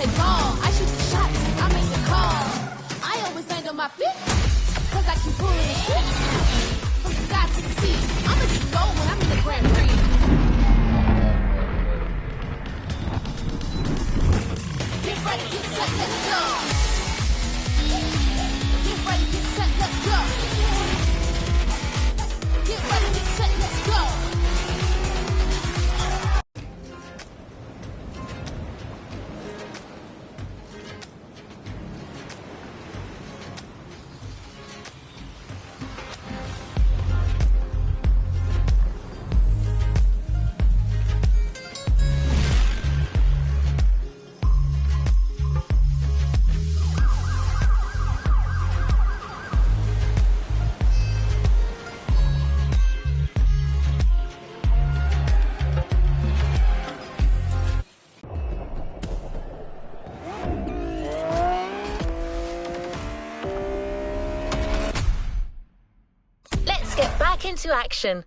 play ball. I shoot the shots, I make the call. I always land on my feet, cause I keep pulling the shit. From the sky to the sea, I'ma just go when I'm in the Grand Prix. Get ready, get set, let's go. Get ready, get set, let's go. Get ready, get set, let's go. Let's get back into action.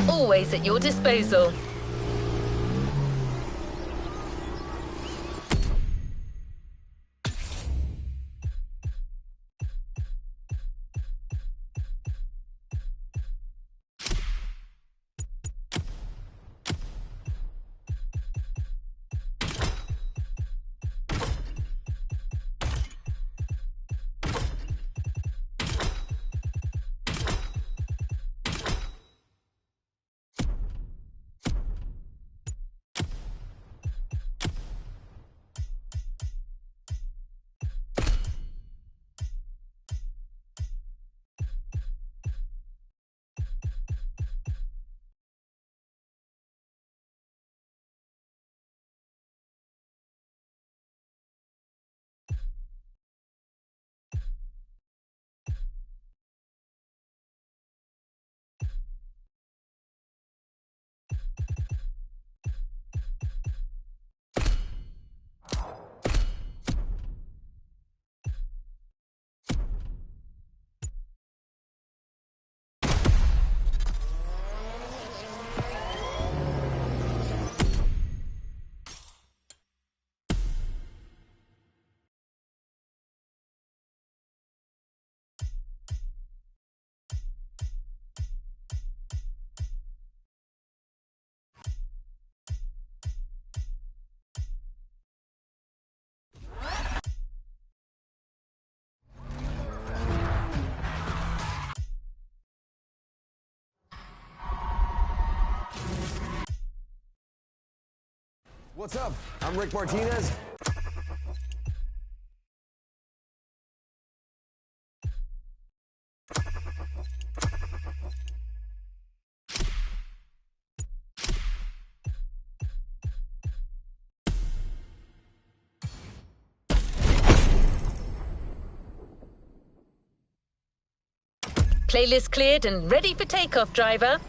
Always at your disposal. What's up? I'm Rick Martinez. Playlist cleared and ready for takeoff, driver.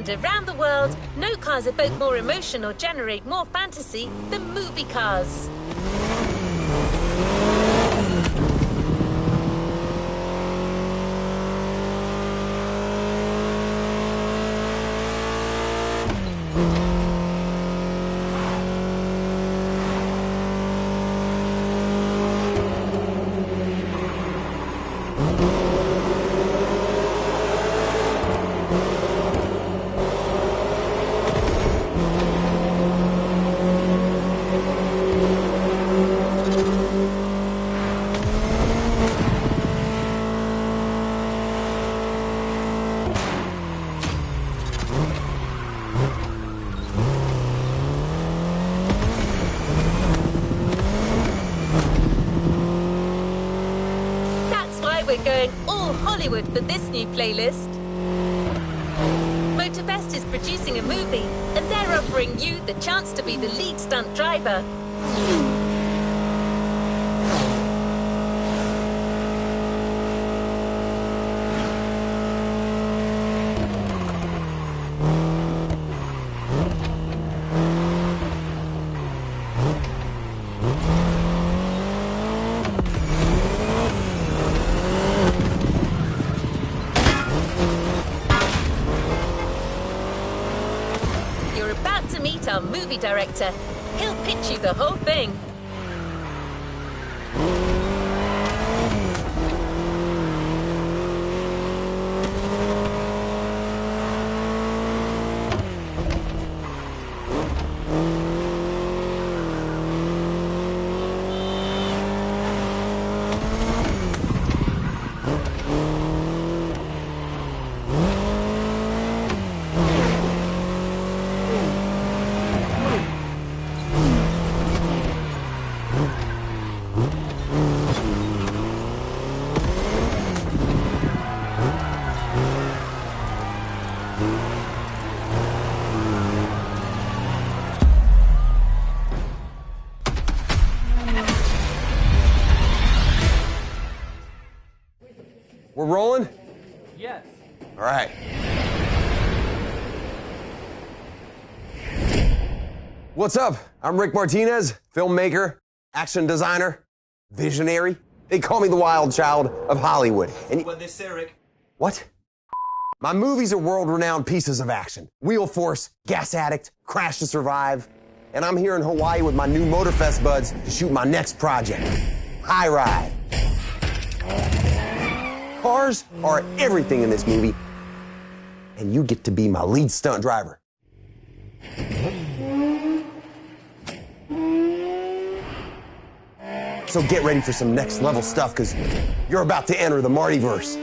And around the world, no cars evoke more emotion or generate more fantasy than movie cars. We're going all Hollywood for this new playlist. MOTORFEST is producing a movie, and they're offering you the chance to be the lead stunt driver. To meet our movie director. He'll pitch you the whole thing. We're rolling? Yes. All right. What's up? I'm Rick Martinez, filmmaker, action designer, visionary. They call me the wild child of Hollywood. And What they say, Rick? what? My movies are world-renowned pieces of action. Wheel Force, Gas Addict, Crash to Survive. And I'm here in Hawaii with my new MOTORFEST buds to shoot my next project, High Ride. Cars are everything in this movie, and you get to be my lead stunt driver. So get ready for some next level stuff, because you're about to enter the Martyverse.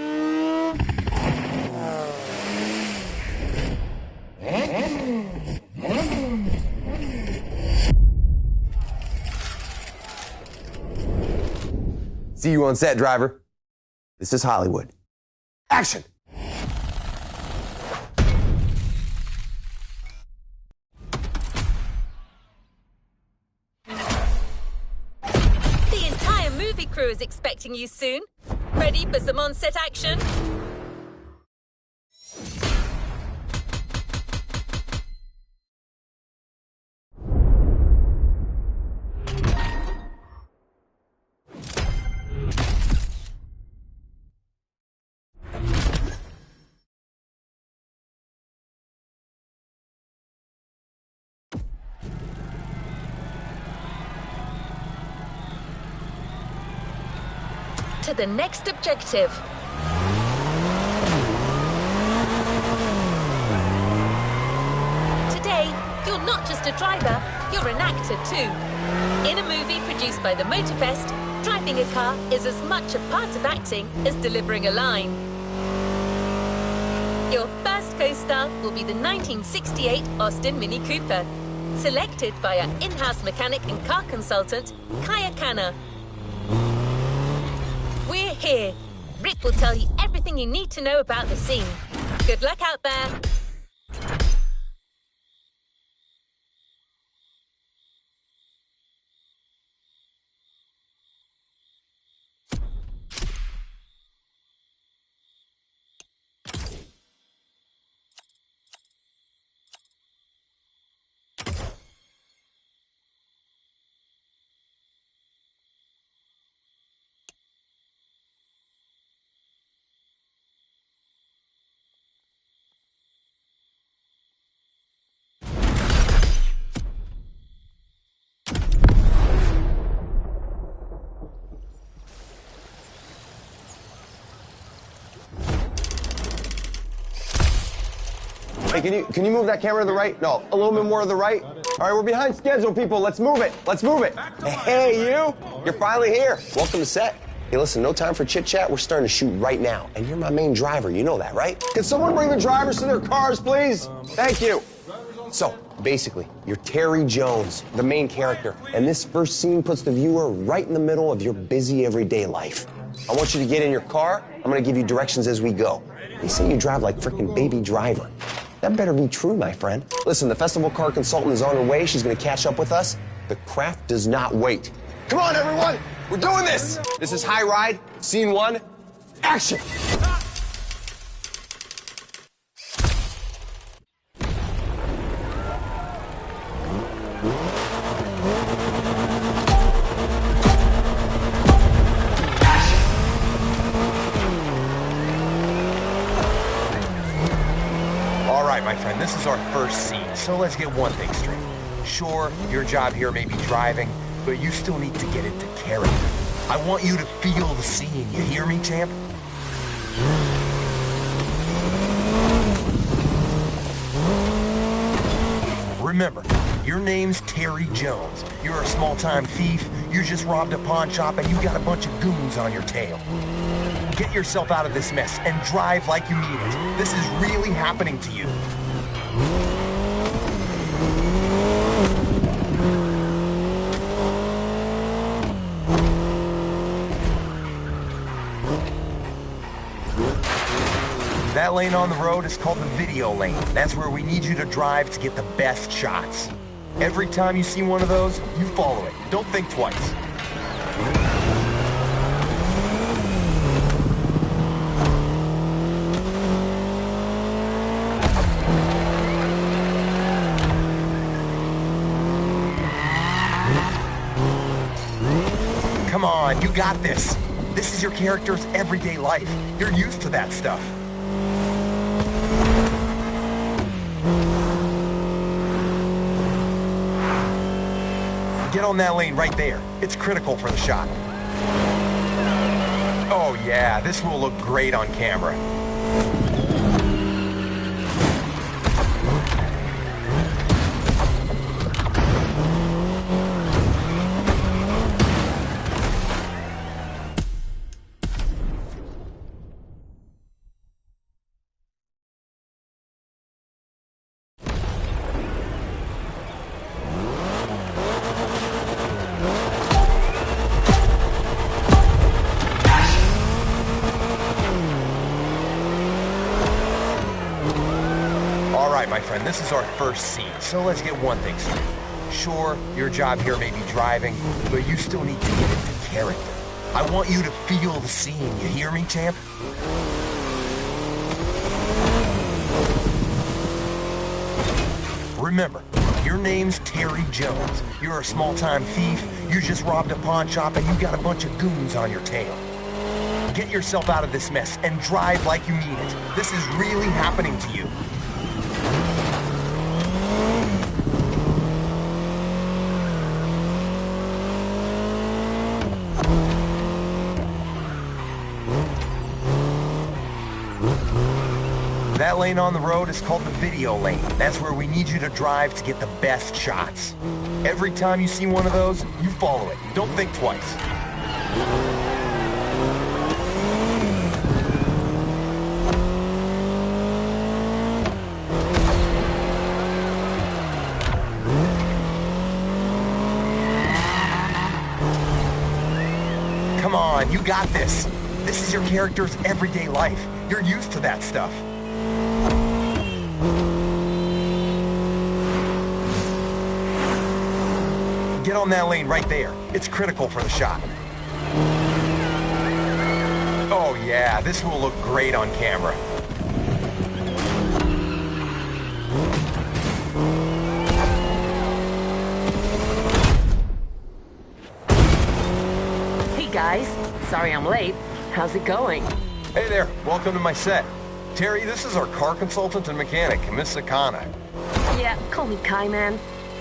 See you on set, driver. This is Hollywood. Action! The entire movie crew is expecting you soon. Ready for some on-set action? To the next objective. Today, you're not just a driver, you're an actor too. In a movie produced by the MOTORFEST, driving a car is as much a part of acting as delivering a line. Your first co-star will be the 1968 Austin Mini Cooper, selected by our in-house mechanic and car consultant, Kaya Khanna. We're here. Rick will tell you everything you need to know about the scene. Good luck out there. Hey, can you move that camera to the right? No, a little bit more to the right. All right, we're behind schedule, people. Let's move it. Let's move it. Hey, you. You're finally here. Welcome to set. Hey, listen, no time for chit-chat. We're starting to shoot right now. And you're my main driver. You know that, right? Can someone bring the drivers to their cars, please? Thank you. So, basically, you're Terry Jones, the main character. And this first scene puts the viewer right in the middle of your busy everyday life. I want you to get in your car. I'm going to give you directions as we go. They say you drive like frickin' Baby Driver. That better be true, my friend. Listen, the festival car consultant is on her way. She's going to catch up with us. The craft does not wait. Come on, everyone. We're doing this. This is High Ride, Scene 1, action. All right, my friend, this is our first scene, so let's get one thing straight. Sure, your job here may be driving, but you still need to get into character. I want you to feel the scene, you hear me, champ? Remember, your name's Terry Jones. You're a small-time thief, you just robbed a pawn shop, and you got a bunch of goons on your tail. Get yourself out of this mess and drive like you mean it. This is really happening to you. That lane on the road is called the video lane. That's where we need you to drive to get the best shots. Every time you see one of those, you follow it. Don't think twice. Come on, you got this. This is your character's everyday life. You're used to that stuff. Get on that lane right there. It's critical for the shot. Oh yeah, this will look great on camera. My friend, this is our first scene, so let's get one thing straight. Sure, your job here may be driving, but you still need to get into character. I want you to feel the scene, you hear me, champ? Remember, your name's Terry Jones. You're a small-time thief, you just robbed a pawn shop, and you got a bunch of goons on your tail. Get yourself out of this mess and drive like you mean it. This is really happening to you. That lane on the road is called the video lane. That's where we need you to drive to get the best shots. Every time you see one of those, you follow it. Don't think twice. Come on, you got this. This is your character's everyday life. You're used to that stuff. Get on that lane right there. It's critical for the shot. Oh yeah, this will look great on camera. Hey guys, sorry I'm late. How's it going? Hey there, welcome to my set. Terry, this is our car consultant and mechanic, Miss Akana. Yeah, call me Kai, man.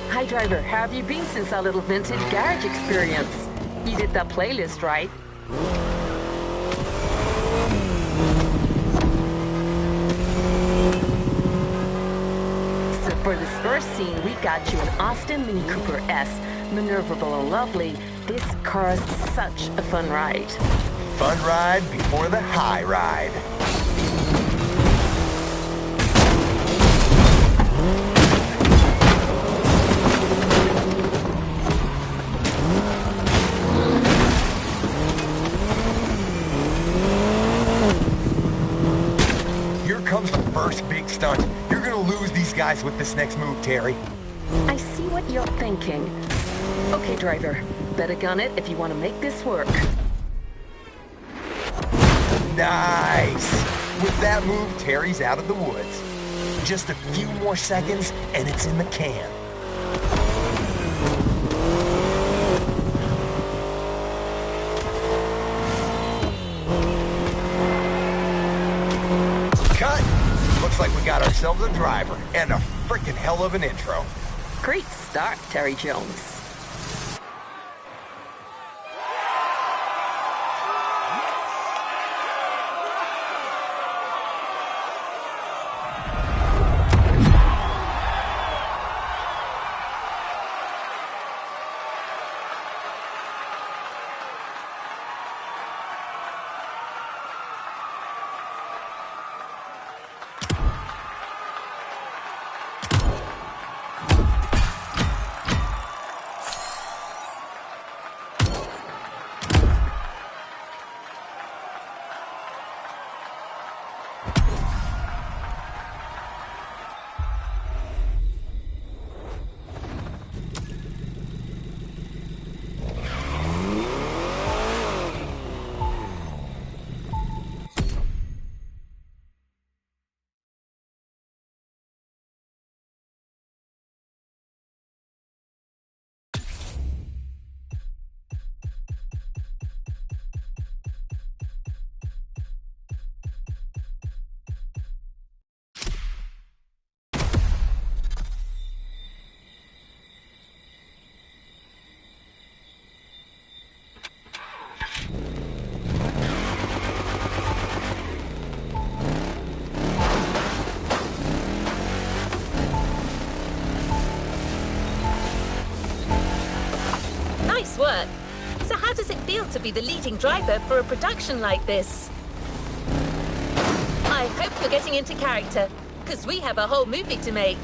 Hi driver, how have you been since our little vintage garage experience? You did that playlist, right? For this first scene, we got you an Austin Mini Cooper S. Maneuverable and lovely, this car's such a fun ride. Fun ride before the high ride. Here comes the first big stunt. You're gonna lose these guys with this next move, Terry. I see what you're thinking. Okay, driver, better gun it if you want to make this work. Nice! With that move, Terry's out of the woods. Just a few more seconds, and it's in the can. Cut! Looks like we got ourselves a driver, and a frickin' hell of an intro. Great start, Terry Jones. Nice work. So how does it feel to be the leading driver for a production like this? I hope you're getting into character, because we have a whole movie to make.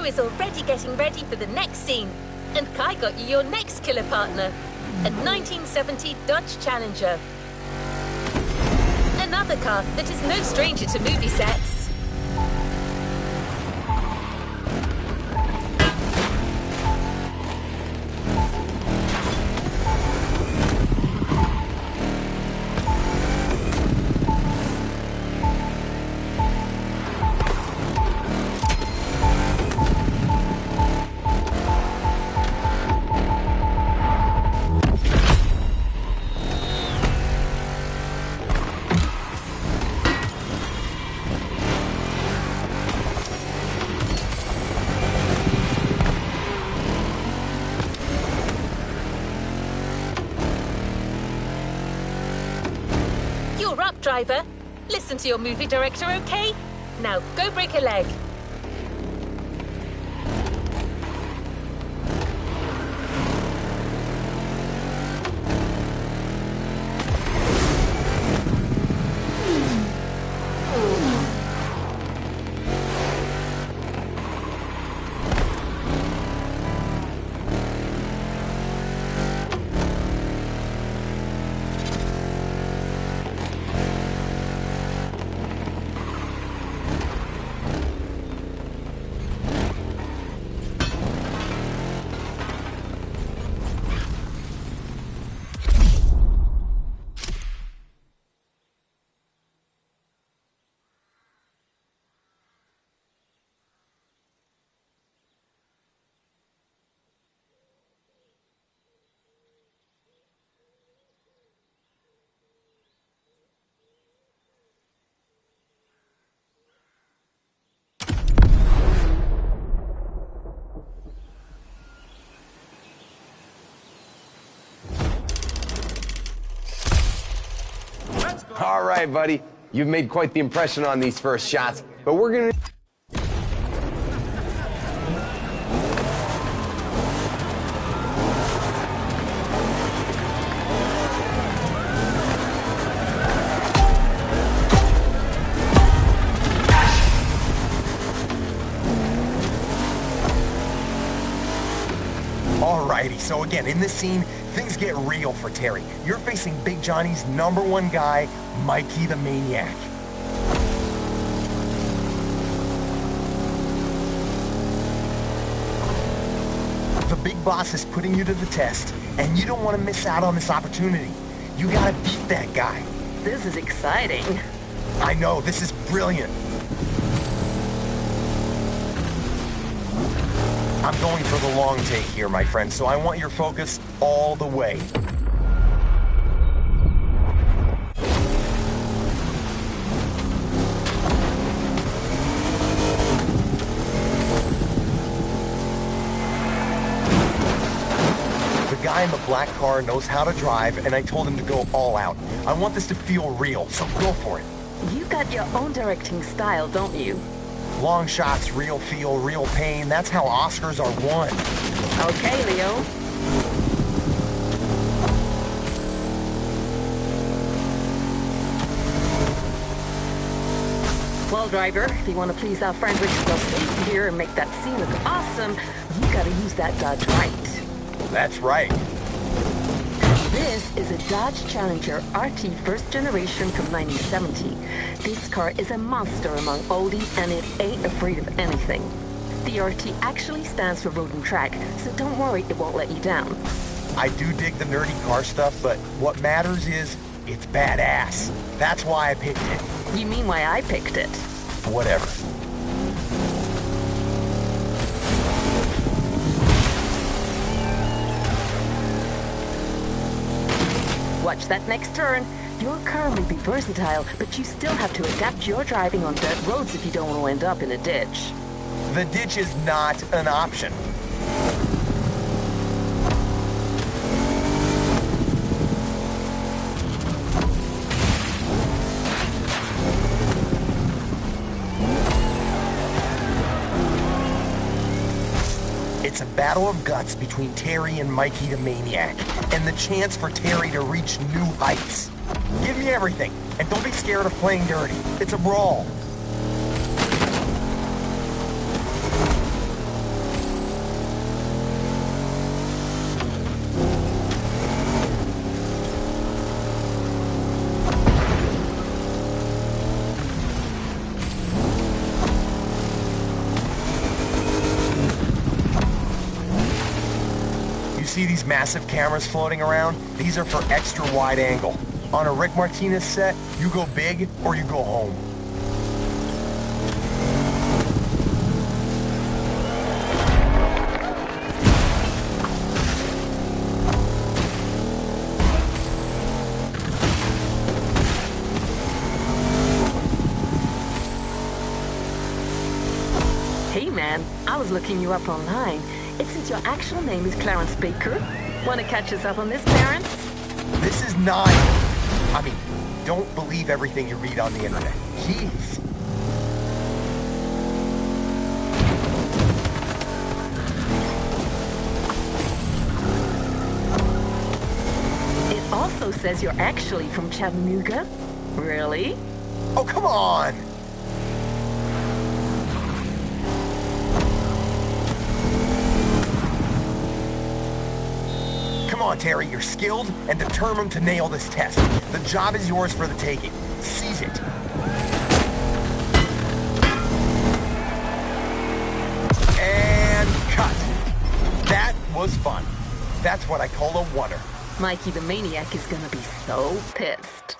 is already getting ready for the next scene. And Kai got you your next killer partner, a 1970 Dodge Challenger. Another car that is no stranger to movie sets. You're up, driver. Listen to your movie director, okay? Now, go break a leg. All right, buddy. You've made quite the impression on these first shots, but we're gonna... Alrighty, so again, in this scene, things get real for Terry. You're facing Big Johnny's #1 guy, Mikey the Maniac. The big boss is putting you to the test, and you don't want to miss out on this opportunity. You gotta beat that guy. This is exciting. I know, this is brilliant. I'm going for the long take here, my friend, so I want your focus all the way. The guy in the black car knows how to drive, and I told him to go all out. I want this to feel real, so go for it. You got your own directing style, don't you? Long shots, real feel, real pain. That's how Oscars are won. Okay, Leo. Well, driver, if you want to please our friend Richard Safety here and make that scene look awesome, you gotta use that Dodge right. That's right. This is a Dodge Challenger RT first generation from 1970. This car is a monster among oldies and it ain't afraid of anything. The RT actually stands for Road and Track, so don't worry, it won't let you down. I do dig the nerdy car stuff, but what matters is it's badass. That's why I picked it. You mean why I picked it? Whatever. Watch that next turn. Your car may be versatile, but you still have to adapt your driving on dirt roads if you don't want to end up in a ditch. The ditch is not an option. It's a battle of guts between Terry and Mikey the Maniac, and the chance for Terry to reach new heights. Give me everything, and don't be scared of playing dirty. It's a brawl. See these massive cameras floating around? These are for extra wide angle. On a Rick Martinez set, you go big or you go home. Hey man, I was looking you up online. It says your actual name is Clarence Baker. Want to catch us up on this, Clarence? This is not... I mean, don't believe everything you read on the internet. Jeez. It also says you're actually from Chattanooga. Really? Oh, come on! Come on, Terry, you're skilled and determined to nail this test. The job is yours for the taking. Seize it. And cut. That was fun. That's what I call a oneer. Mikey the Maniac is gonna be so pissed.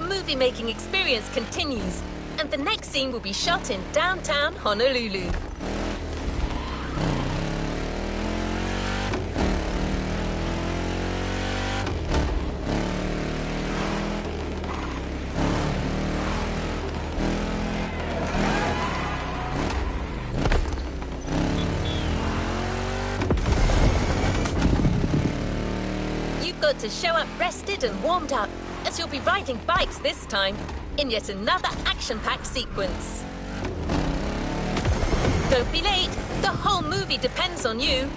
Movie-making experience continues, and the next scene will be shot in downtown Honolulu. You've got to show up rested and warmed up, as you'll be riding bikes this time, in yet another action-packed sequence. Don't be late, the whole movie depends on you.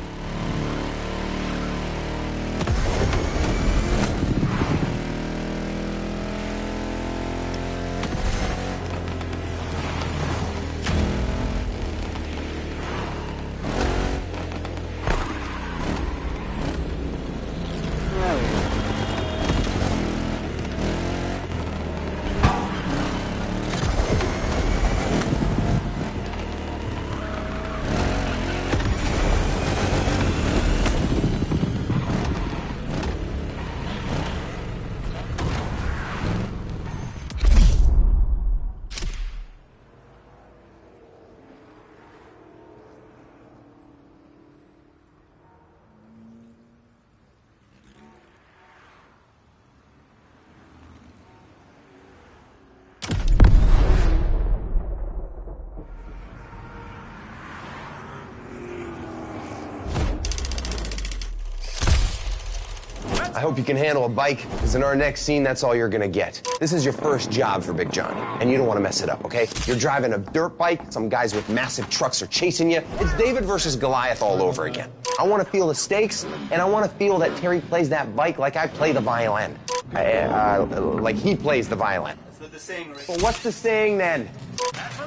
I hope you can handle a bike, because in our next scene, that's all you're gonna get. This is your first job for Big Johnny, and you don't want to mess it up, okay? You're driving a dirt bike, some guys with massive trucks are chasing you. It's David versus Goliath all over again. I want to feel the stakes, and I want to feel that Terry plays that bike like I play the violin. Like he plays the violin. That's what the saying, Rick. Well, what's the saying then?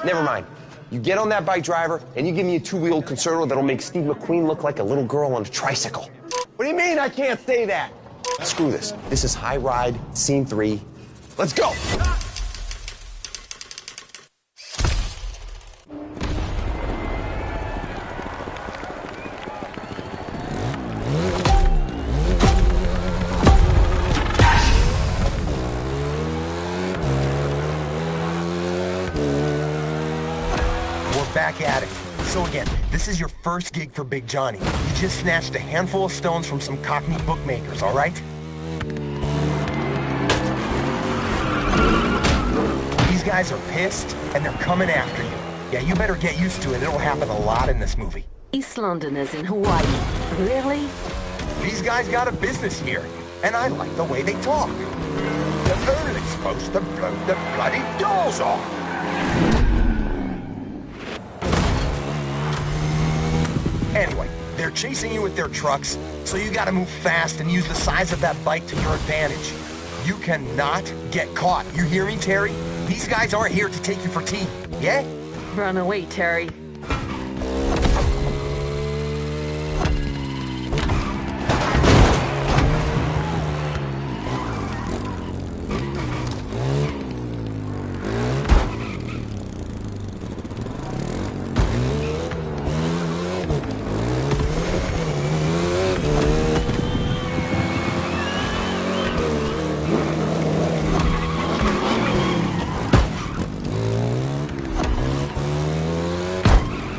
Never mind. You get on that bike, driver, and you give me a two-wheeled concerto that'll make Steve McQueen look like a little girl on a tricycle. What do you mean I can't say that? Screw this. This is High Ride, Scene 3. Let's go! We're back at it. So again, this is your first gig for Big Johnny. You just snatched a handful of stones from some Cockney bookmakers, all right? These guys are pissed, and they're coming after you. Yeah, you better get used to it. It'll happen a lot in this movie. East Londoners in Hawaii. Really? These guys got a business here, and I like the way they talk. The Earl is supposed to blow the bloody doors off. Anyway, they're chasing you with their trucks, so you gotta move fast and use the size of that bike to your advantage. You cannot get caught. You hear me, Terry? These guys aren't here to take you for tea, yeah? Run away, Terry.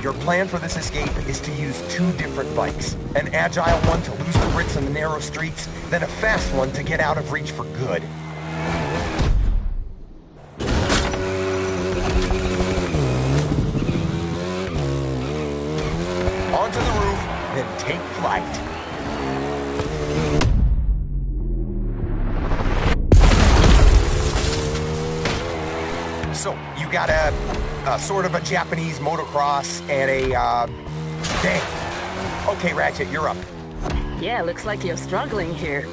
Your plan for this escape is to use two different bikes. An agile one to lose the grits in the narrow streets, then a fast one to get out of reach for good. Onto the roof, then take flight. So, you got a sort of a Japanese motocross and a, dang. Okay, Ratchet, you're up. Yeah, looks like you're struggling here.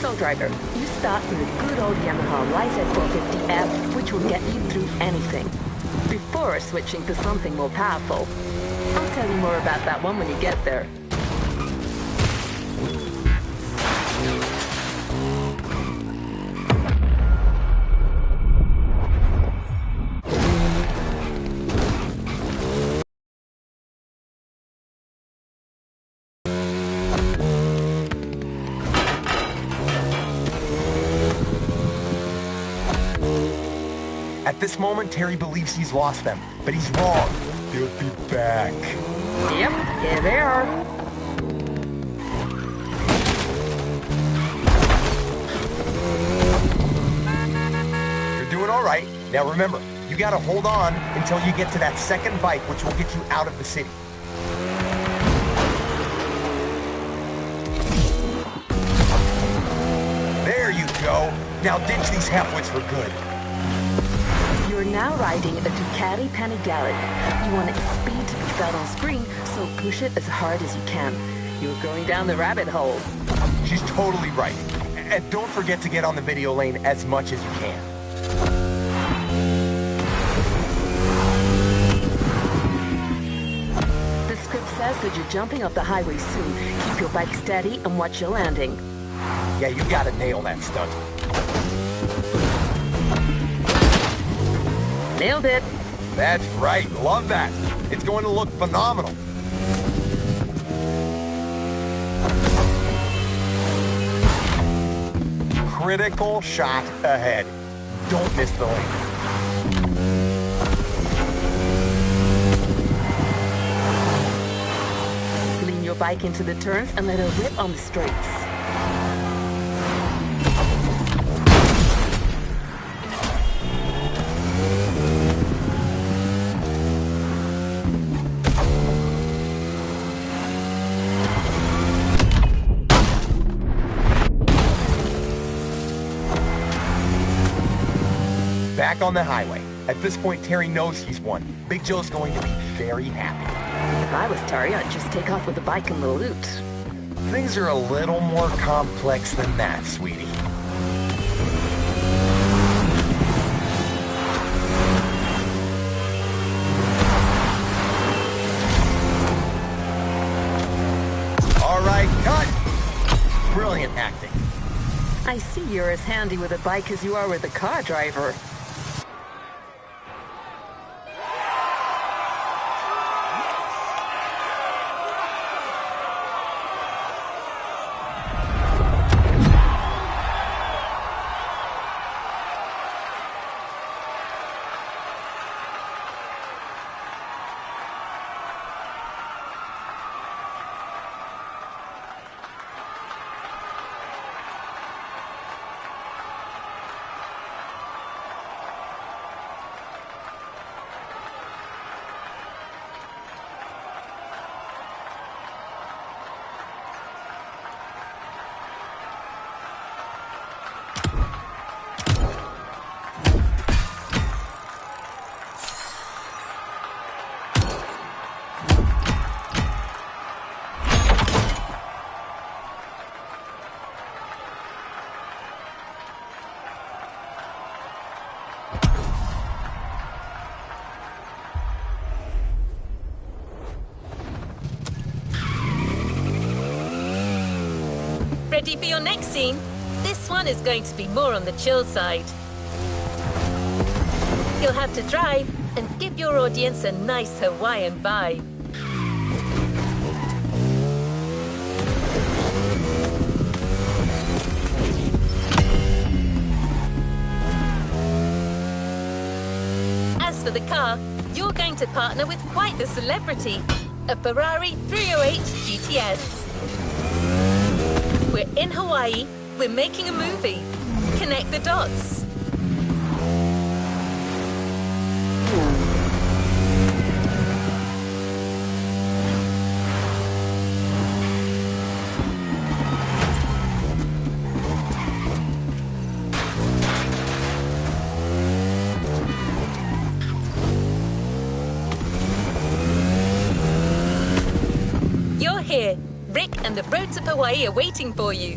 So, driver, you start with a good old Yamaha YZ450F, which will get you through anything, before switching to something more powerful. I'll tell you more about that one when you get there. At this moment, Terry believes he's lost them, but he's wrong. They'll be back. Yep, here they are. You're doing all right. Now remember, you gotta hold on until you get to that second bike, which will get you out of the city. There you go. Now ditch these halfwits for good. You're now riding a Ducati Panigale. You want its speed to be felt on screen, so push it as hard as you can. You're going down the rabbit hole. She's totally right. And don't forget to get on the video lane as much as you can. The script says that you're jumping off the highway soon. Keep your bike steady and watch your landing. Yeah, you gotta nail that stunt. Nailed it. That's right. Love that. It's going to look phenomenal. Critical shot ahead. Don't miss the lane. Lean your bike into the turns and let her rip on the straights. Back on the highway. At this point, Terry knows he's won. Big Joe's going to be very happy. If I was Terry, I'd just take off with the bike and the loot. Things are a little more complex than that, sweetie. All right, cut! Brilliant acting. I see you're as handy with a bike as you are with a car driver. Ready for your next scene? This one is going to be more on the chill side. You'll have to drive and give your audience a nice Hawaiian vibe. As for the car, you're going to partner with quite the celebrity, a Ferrari 308 GTS. We're in Hawaii, we're making a movie. Connect the dots. You're here. Rick and the roads of Hawaii are waiting for you.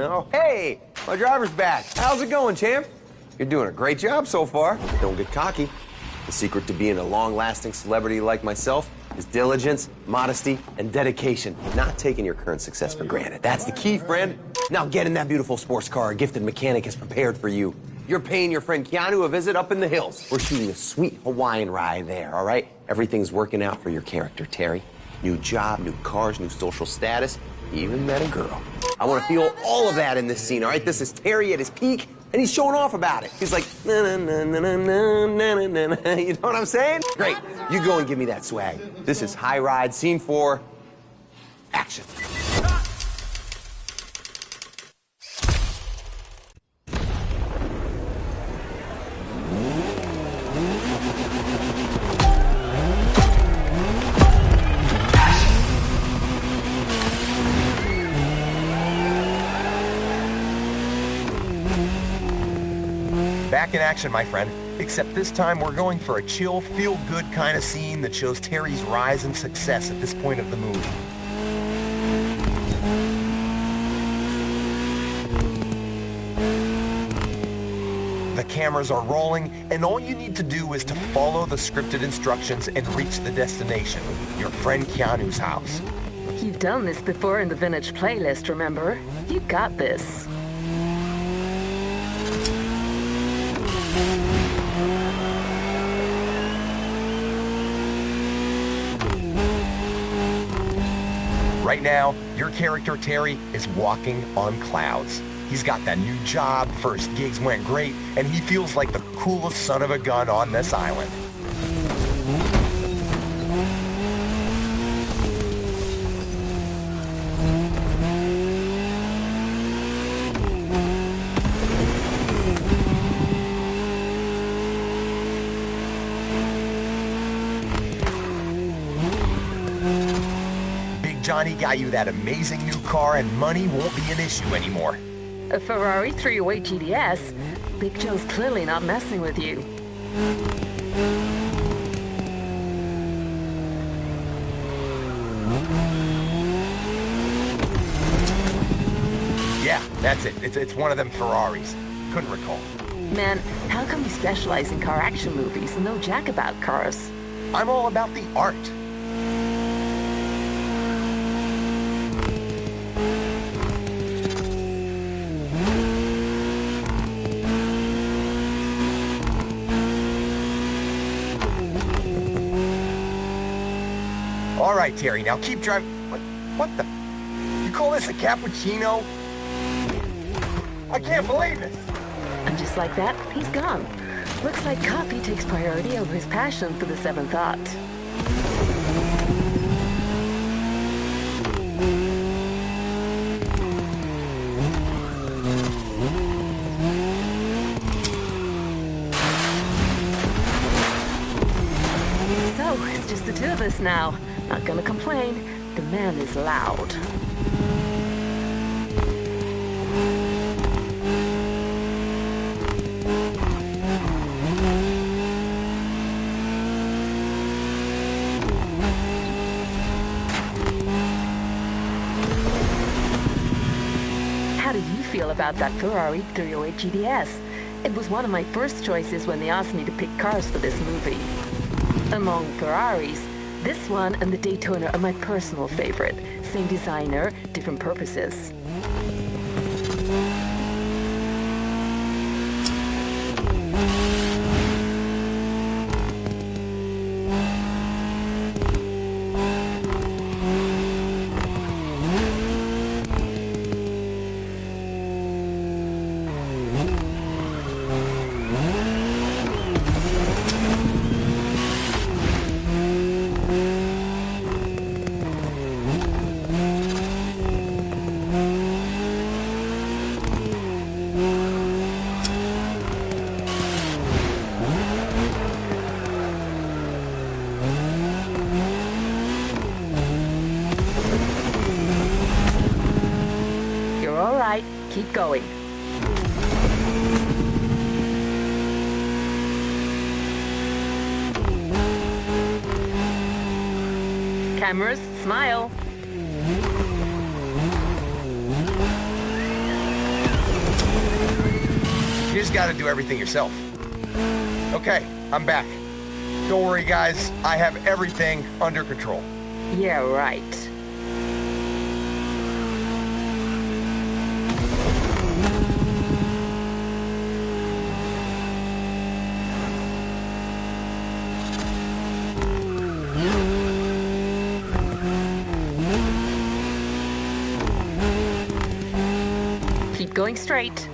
Oh, hey, my driver's back. How's it going, champ? You're doing a great job so far. Don't get cocky. The secret to being a long-lasting celebrity like myself is diligence, modesty, and dedication. Not taking your current success for granted. That's the key, friend. Now get in that beautiful sports car a gifted mechanic has prepared for you. You're paying your friend Keanu a visit up in the hills. We're shooting a sweet Hawaiian ride there, all right? Everything's working out for your character, Terry. New job, new cars, new social status. Even met a girl. I want to feel all of that in this scene, all right? This is Terry at his peak, and he's showing off about it. He's like, na na na na na na na na na. You know what I'm saying? Great. You go and give me that swag. This is High Ride, scene 4, action. Back in action, my friend. Except this time we're going for a chill, feel-good kind of scene that shows Terry's rise and success at this point of the movie. The cameras are rolling, and all you need to do is to follow the scripted instructions and reach the destination, your friend Keanu's house. You've done this before in the Vintage playlist, remember? You got this. Right now, your character, Terry, is walking on clouds. He's got that new job, first gigs went great, and he feels like the coolest son of a gun on this island. Johnny got you that amazing new car, and money won't be an issue anymore. A Ferrari 308 GTS? Big Joe's clearly not messing with you. Yeah, that's it. It's one of them Ferraris. Couldn't recall. Man, how come you specialize in car action movies and know jack about cars? I'm all about the art. All right, Terry, now keep driving. What the? You call this a cappuccino? I can't believe it. And just like that, he's gone. Looks like coffee takes priority over his passion for the seventh art. So, it's just the two of us now. Not gonna complain. The man is loud. How did you feel about that Ferrari 308 GTS? It was one of my first choices when they asked me to pick cars for this movie. Among Ferraris, this one and the Daytona are my personal favorite. Same designer, different purposes. All right, keep going. Cameras, smile. You just gotta do everything yourself. Okay, I'm back. Don't worry, guys. I have everything under control. Yeah, right. Keep going straight.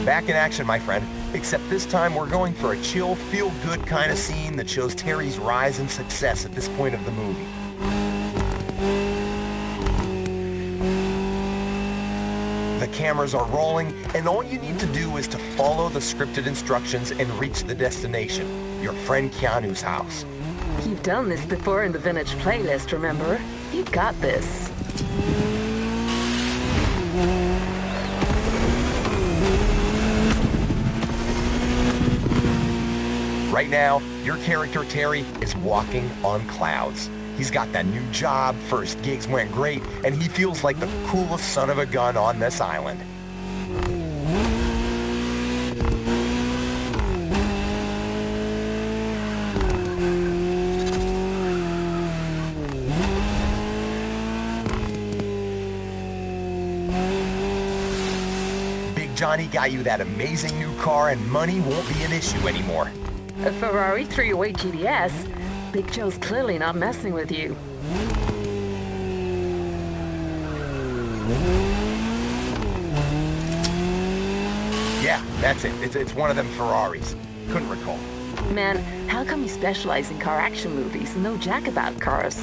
Back in action, my friend. Except this time we're going for a chill, feel-good kind of scene that shows Terry's rise and success at this point of the movie. The cameras are rolling, and all you need to do is to follow the scripted instructions and reach the destination, your friend Keanu's house. You've done this before in the Vintage playlist, remember? You got this. Right now, your character Terry is walking on clouds. He's got that new job, first gigs went great, and he feels like the coolest son of a gun on this island. Big Johnny got you that amazing new car, and money won't be an issue anymore. A Ferrari 308 GTS? Big Joe's clearly not messing with you. Yeah, that's it. It's one of them Ferraris. Couldn't recall. Man, how come you specialize in car action movies and know jack about cars?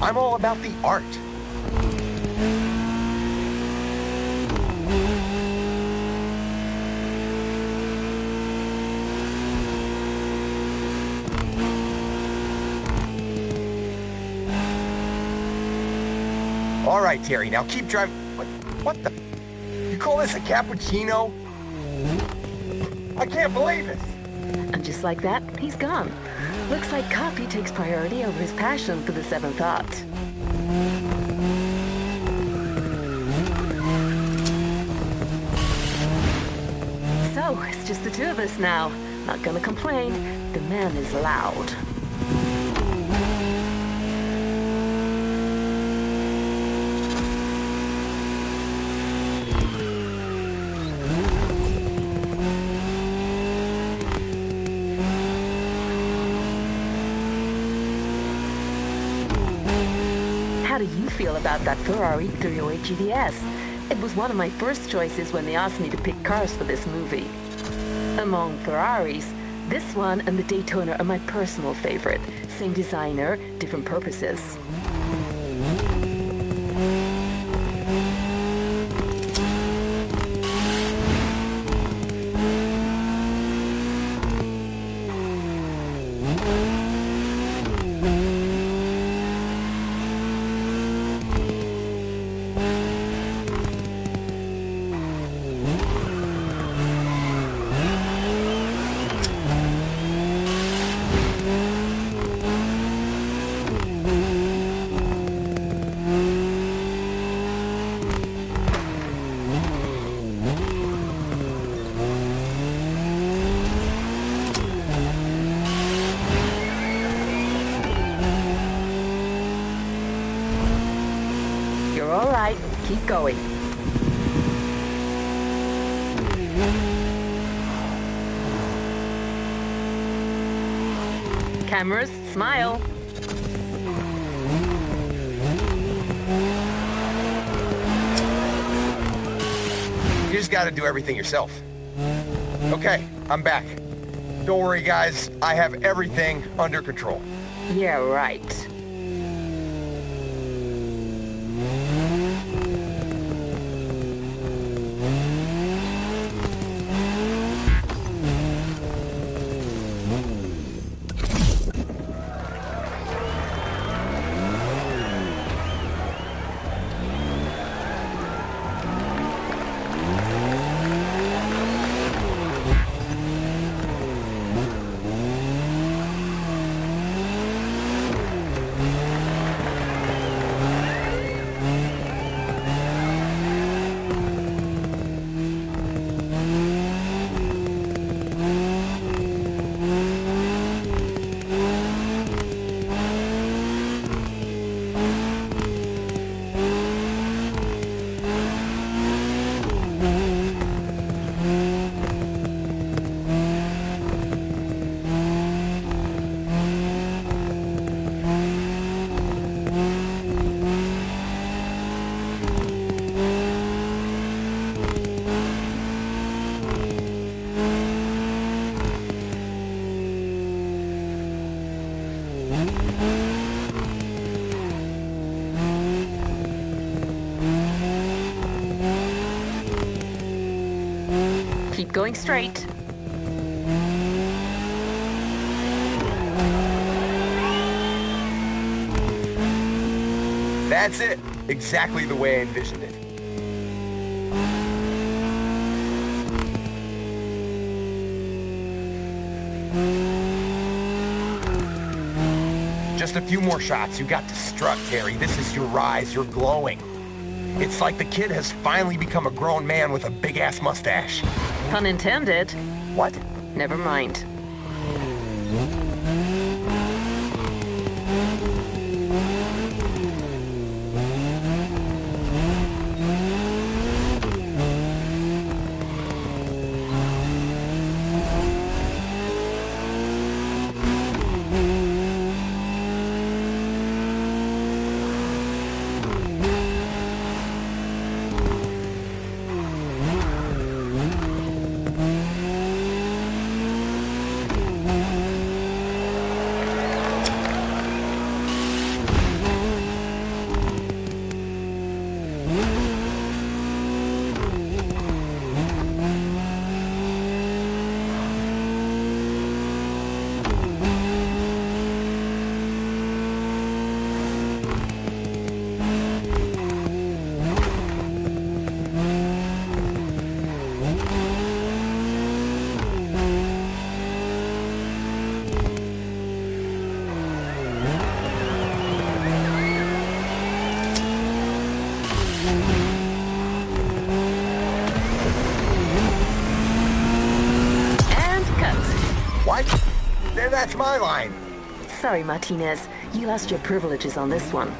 I'm all about the art. All right, Terry, now keep driving. What the? You call this a cappuccino? I can't believe it. And just like that, he's gone. Looks like coffee takes priority over his passion for the seventh art. So, it's just the two of us now. Not gonna complain. The man is loud. How do you feel about that Ferrari 308 GTS? It was one of my first choices when they asked me to pick cars for this movie. Among Ferraris, this one and the Daytona are my personal favorite. Same designer, different purposes. All right, keep going. Cameras, smile. You just gotta do everything yourself. Okay, I'm back. Don't worry, guys. I have everything under control. Yeah, right. Going straight. That's it. Exactly the way I envisioned it. Just a few more shots. You got to strut, Terry. This is your rise. You're glowing. It's like the kid has finally become a grown man with a big-ass mustache. Pun intended. What? Never mind. That's my line. Sorry, Martinez. You lost your privileges on this one.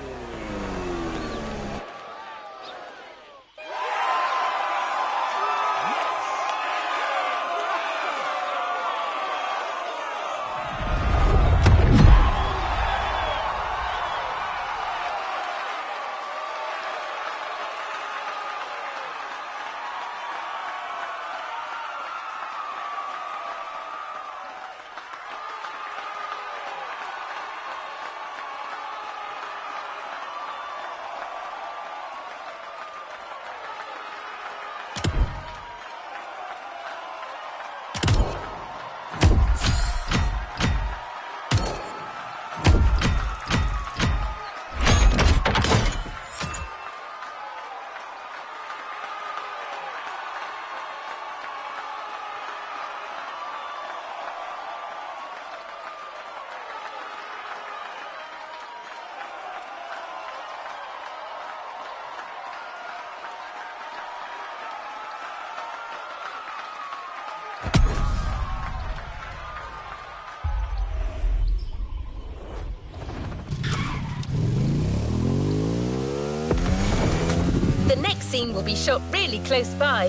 The next scene will be shot really close by.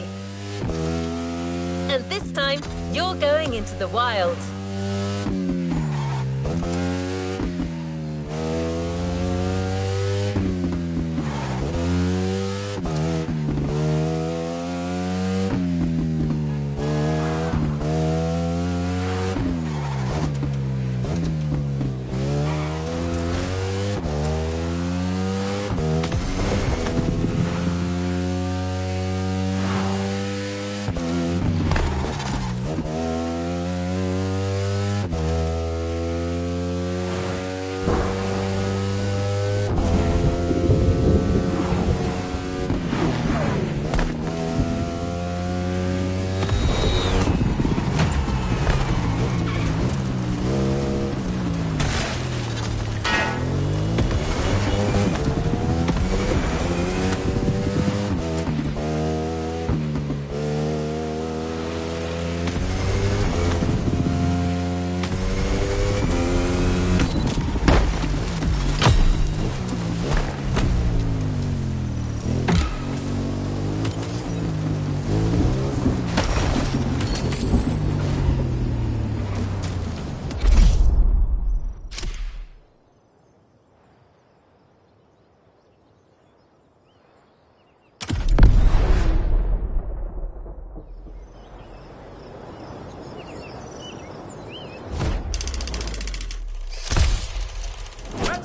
And this time, you're going into the wild.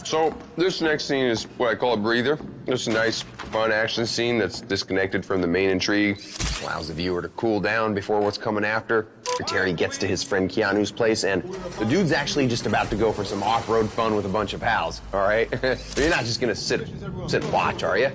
So this next scene is what I call a breather. Just a nice, fun action scene that's disconnected from the main intrigue. Allows the viewer to cool down before what's coming after. Terry gets to his friend Keanu's place, and the dude's actually just about to go for some off-road fun with a bunch of pals, all right? You're not just gonna sit and watch, are you?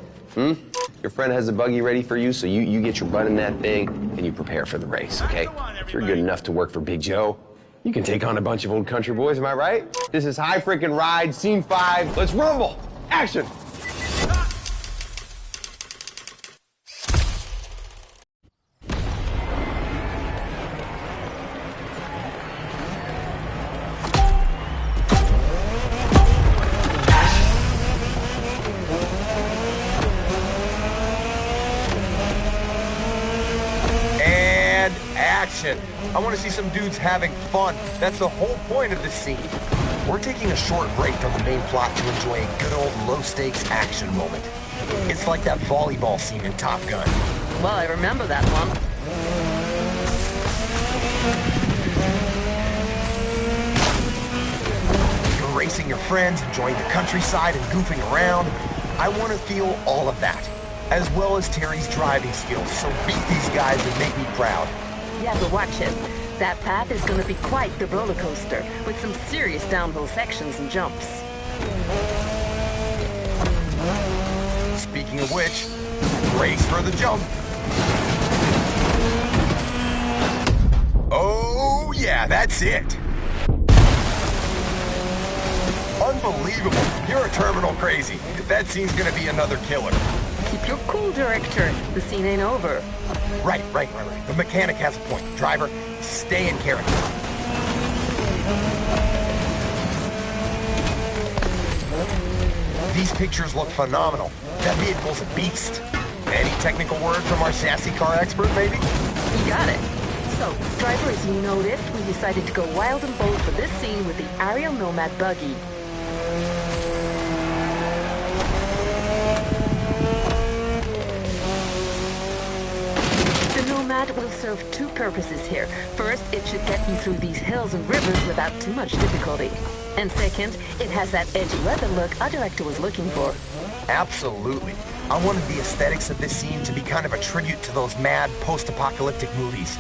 Your friend has a buggy ready for you, so you get your butt in that thing, and you prepare for the race, okay? If you're good enough to work for Big Joe, you can take on a bunch of old country boys, am I right? This is High Frickin' Ride, Scene 5. Let's rumble! Action! I want to see some dudes having fun. That's the whole point of this scene. We're taking a short break from the main plot to enjoy a good old low-stakes action moment. It's like that volleyball scene in Top Gun. Well, I remember that one. You're racing your friends, enjoying the countryside and goofing around. I want to feel all of that, as well as Terry's driving skills, so beat these guys and make me proud. Yeah, but watch it. That path is going to be quite the roller coaster, with some serious downhill sections and jumps. Speaking of which, race for the jump. Oh, yeah, that's it. Unbelievable. You're a terminal crazy. That scene's going to be another killer. Keep your cool, director. The scene ain't over. Right. The mechanic has a point. Driver, stay in character. These pictures look phenomenal. That vehicle's a beast. Any technical word from our sassy car expert, maybe? You got it. So, driver, as you noticed, we decided to go wild and bold for this scene with the Ariel Nomad buggy. Nomad will serve two purposes here. First, it should get you through these hills and rivers without too much difficulty. And second, it has that edgy leather look our director was looking for. Absolutely. I wanted the aesthetics of this scene to be kind of a tribute to those mad post-apocalyptic movies.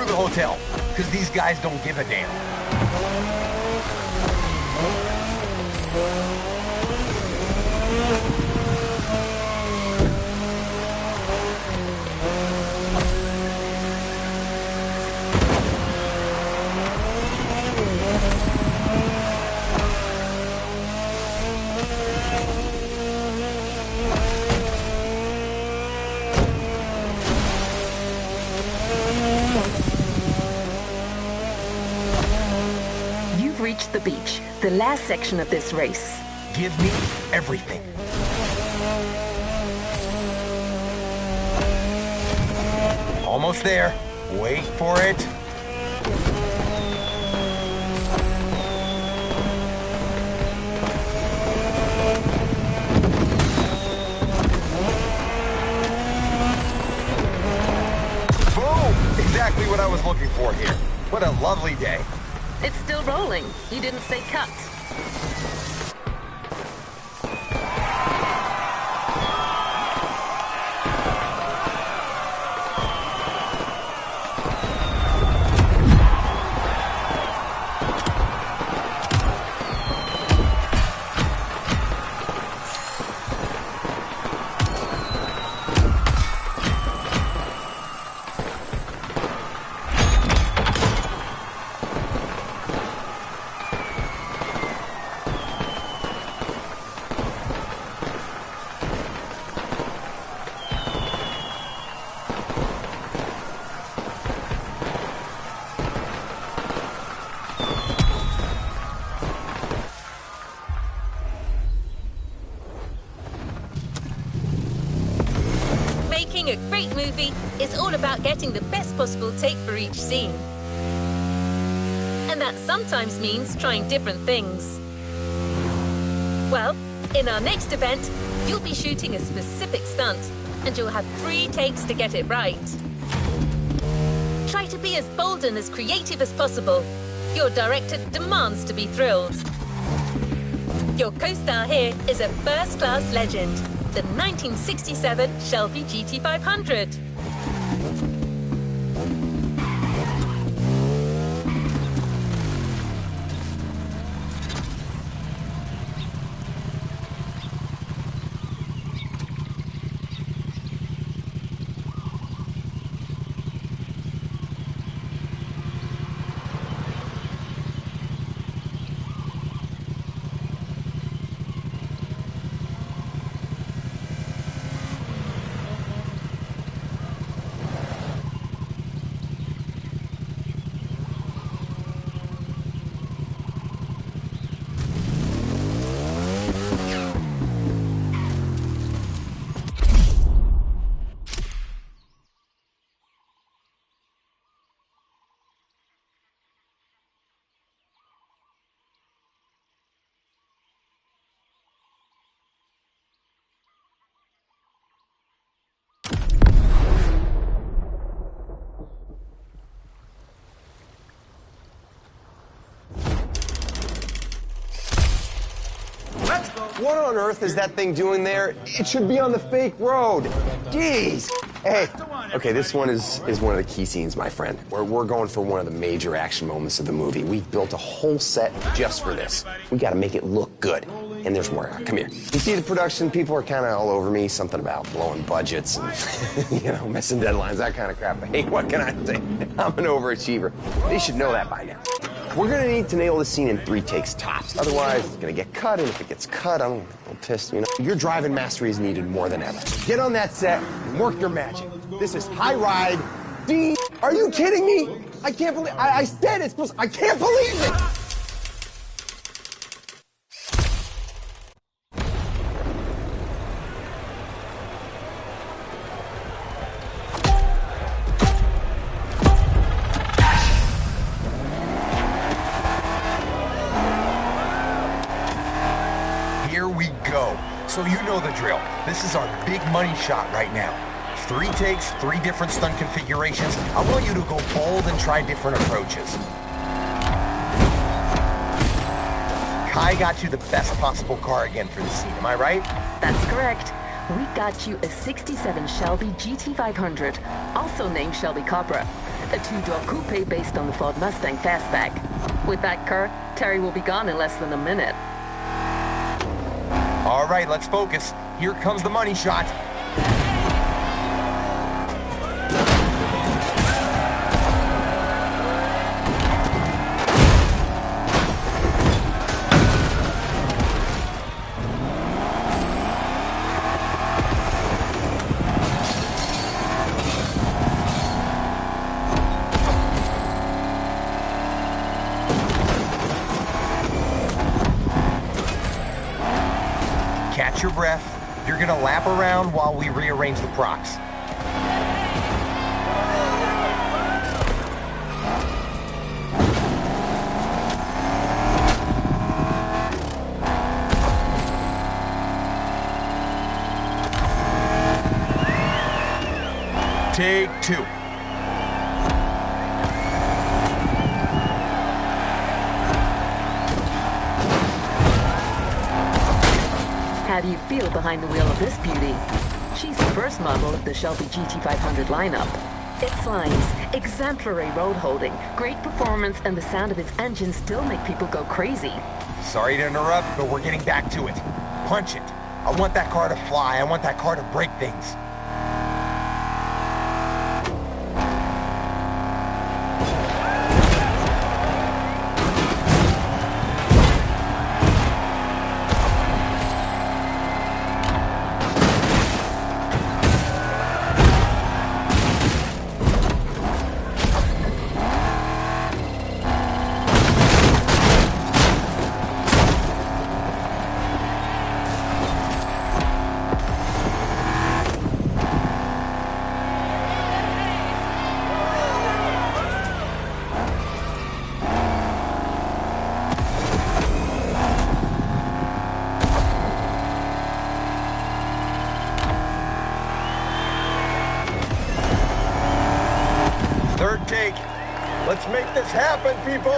Hotel, because these guys don't give a damn. Reached the beach, the last section of this race. Give me everything. Almost there. Wait for it. Boom! Exactly what I was looking for here. What a lovely day. It's still rolling. You didn't say cut. Making a great movie is all about getting the best possible take for each scene. And that sometimes means trying different things. Well, In our next event, you'll be shooting a specific stunt, and you'll have 3 takes to get it right. Try to be as bold and as creative as possible. Your director demands to be thrilled. Your co-star here is a first-class legend, the 1967 Shelby GT500. What on earth is that thing doing there? It should be on the fake road. Jeez. Hey. Okay, this one is one of the key scenes, my friend. We're going for one of the major action moments of the movie. We've built a whole set just for this. We got to make it look good. And there's more. Come here. You see the production, people are kind of all over me. Something about blowing budgets and, you know, missing deadlines, that kind of crap. But hey, what can I say? I'm an overachiever. They should know that by now. We're gonna need to nail the scene in 3 takes tops. Otherwise, it's gonna get cut, and if it gets cut, I'm pissed, you know? Your driving mastery is needed more than ever. Get on that set and work your magic. This is High Ride D. Are you kidding me? I can't believe, I said it's supposed, I can't believe it! So you know the drill. This is our big money shot right now. 3 takes, 3 different stunt configurations. I want you to go bold and try different approaches. Kai got you the best possible car again for the scene, am I right? That's correct. We got you a 67 Shelby GT500, also named Shelby Cobra, a 2-door coupe based on the Ford Mustang Fastback. With that car, Terry will be gone in less than a minute. All right, let's focus. Here comes the money shot. Catch your breath. You're gonna lap around while we rearrange the props. Take 2. How do you feel behind the wheel of this beauty? She's the first model of the Shelby GT500 lineup. Its lines, exemplary road holding, great performance, and the sound of its engine still make people go crazy. Sorry to interrupt, but we're getting back to it. Punch it. I want that car to fly. I want that car to break things. could take. Let's make this happen, people!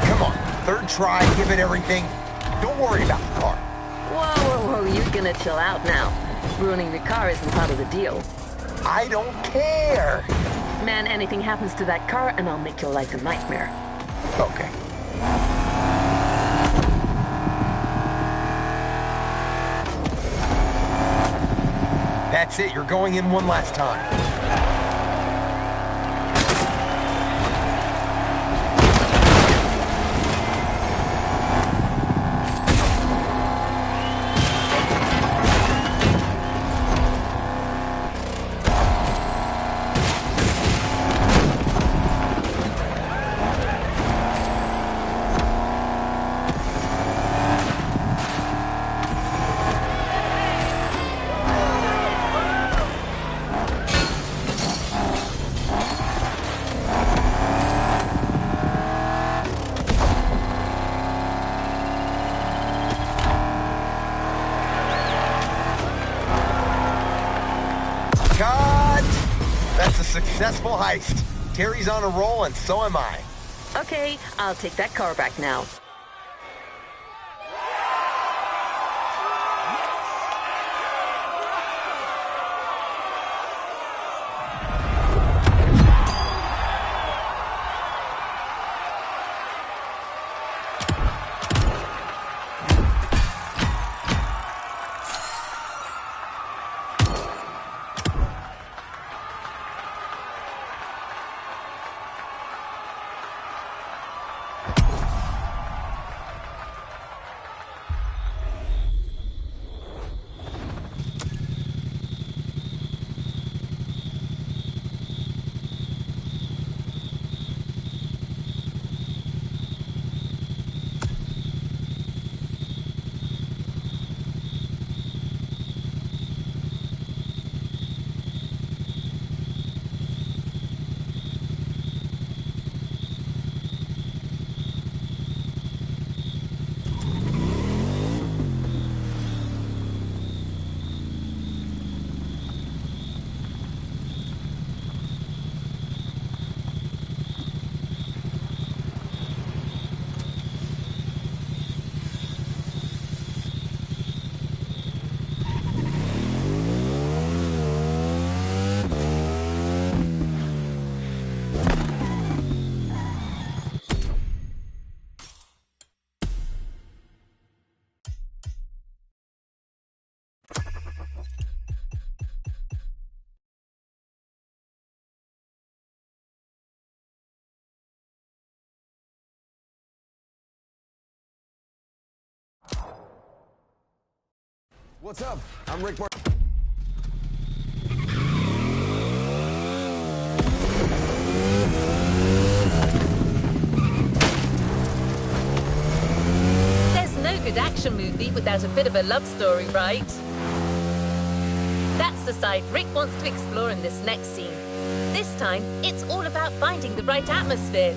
Come on, third try, give it everything. Don't worry about the car. Whoa, you're gonna chill out now. Ruining the car isn't part of the deal. I don't care. Man, anything happens to that car and I'll make your life a nightmare. Okay. That's it, you're going in one last time. Cut! That's a successful heist. Terry's on a roll and so am I. Okay, I'll take that car back now. What's up? I'm Rick Martin. There's no good action movie without a bit of a love story, right? That's the side Rick wants to explore in this next scene. This time, it's all about finding the right atmosphere.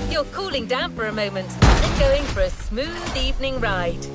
You're cooling down for a moment and going for a smooth evening ride.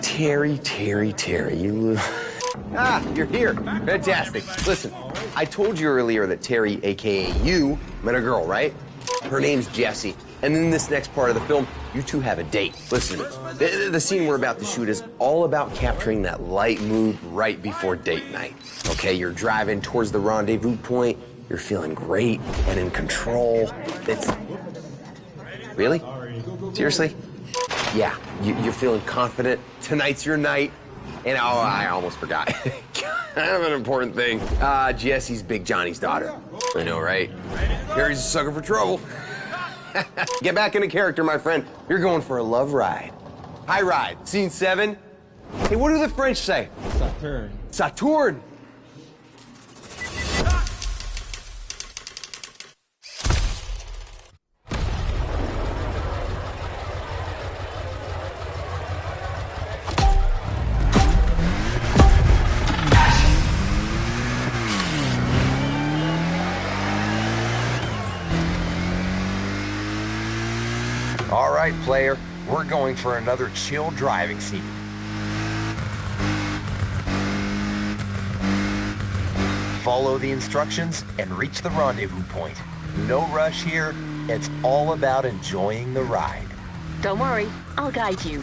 Terry, you... you're here. Fantastic. Listen, I told you earlier that Terry, a.k.a. you, met a girl, right? Her name's Jessie. And in this next part of the film, you two have a date. Listen to me. The scene we're about to shoot is all about capturing that light mood right before date night. Okay, you're driving towards the rendezvous point. You're feeling great and in control. It's... Really? Seriously? Yeah, you're feeling confident. Tonight's your night. And oh, I almost forgot. Kind of an important thing. Jessie's Big Johnny's daughter. I know, right? Harry's a sucker for trouble. Get back into character, my friend. You're going for a love ride. High ride. Scene 7. Hey, what do the French say? Saturn. Saturn. All right, player, we're going for another chill driving scene. Follow the instructions and reach the rendezvous point. No rush here. It's all about enjoying the ride. Don't worry, I'll guide you.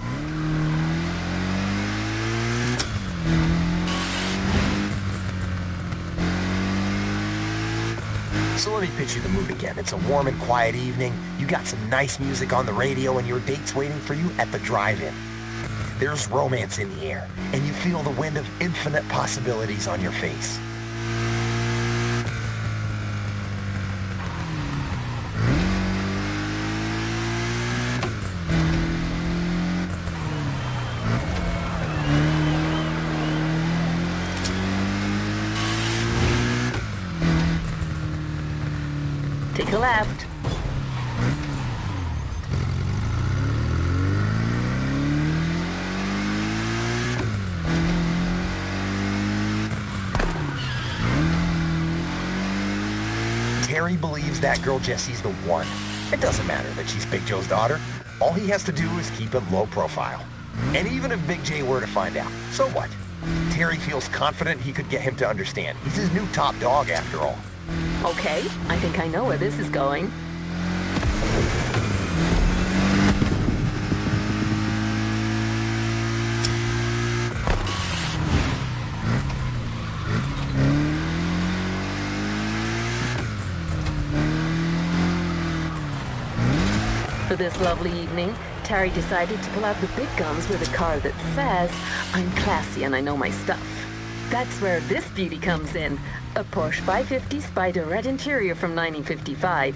So let me pitch you the mood again. It's a warm and quiet evening. You got some nice music on the radio and your date's waiting for you at the drive-in. There's romance in the air, and you feel the wind of infinite possibilities on your face. Take a left. Terry believes that girl Jessie's the one. It doesn't matter that she's Big Joe's daughter. All he has to do is keep it low profile. And even if Big J were to find out, so what? Terry feels confident he could get him to understand. He's his new top dog after all. Okay, I think I know where this is going. For this lovely evening, Terry decided to pull out the big guns with a car that says, "I'm classy and I know my stuff." That's where this beauty comes in. A Porsche 550 Spider red interior from 1955.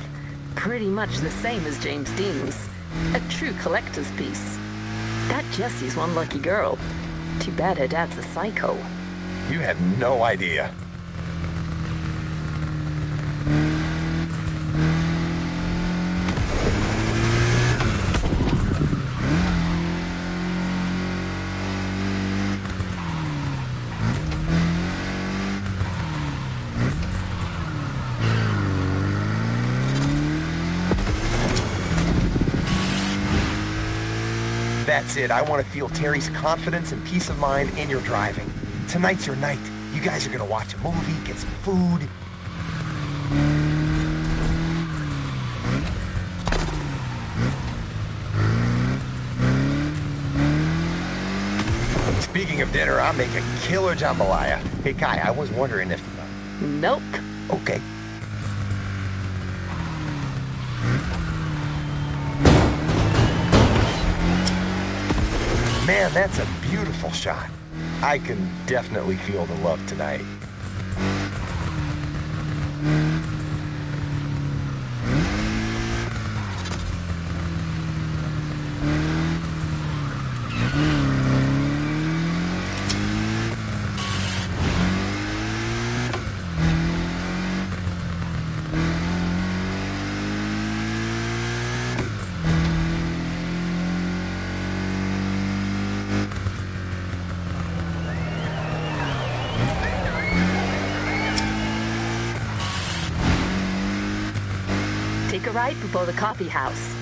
Pretty much the same as James Dean's. A true collector's piece. That Jessie's one lucky girl. Too bad her dad's a psycho. You have no idea. That's it. I want to feel Terry's confidence and peace of mind in your driving. Tonight's your night. You guys are going to watch a movie, get some food. Speaking of dinner, I'm making killer jambalaya. Hey, Kai, I was wondering if... Nope. Okay. Man, that's a beautiful shot. I can definitely feel the love tonight. Take a ride before the coffee house.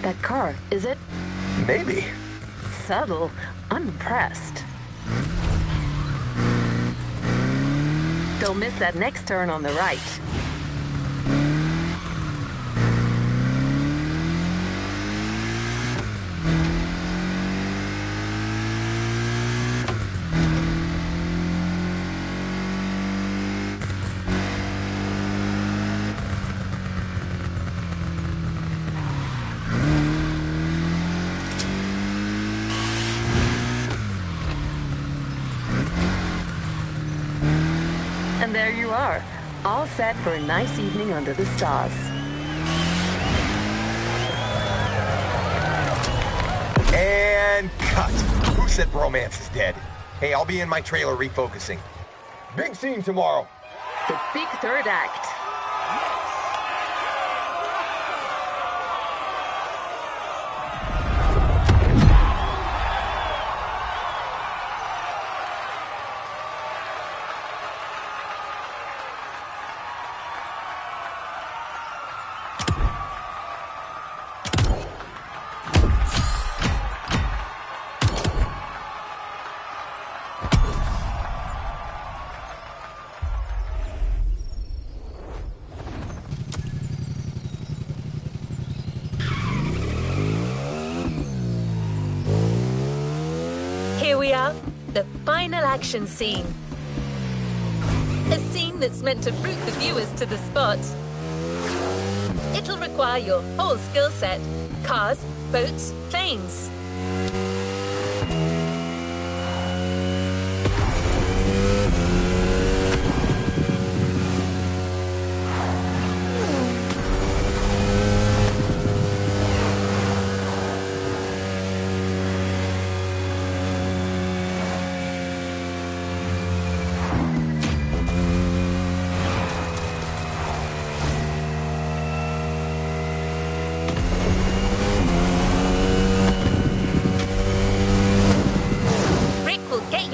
That car, is it? Maybe. Subtle. I'm impressed. Don't miss that next turn on the right. And there you are, all set for a nice evening under the stars. And cut. Who said romance is dead? Hey, I'll be in my trailer refocusing. Big scene tomorrow. The big third act. Here we are, the final action scene. A scene that's meant to root the viewers to the spot. It'll require your whole skill set: cars, boats, planes.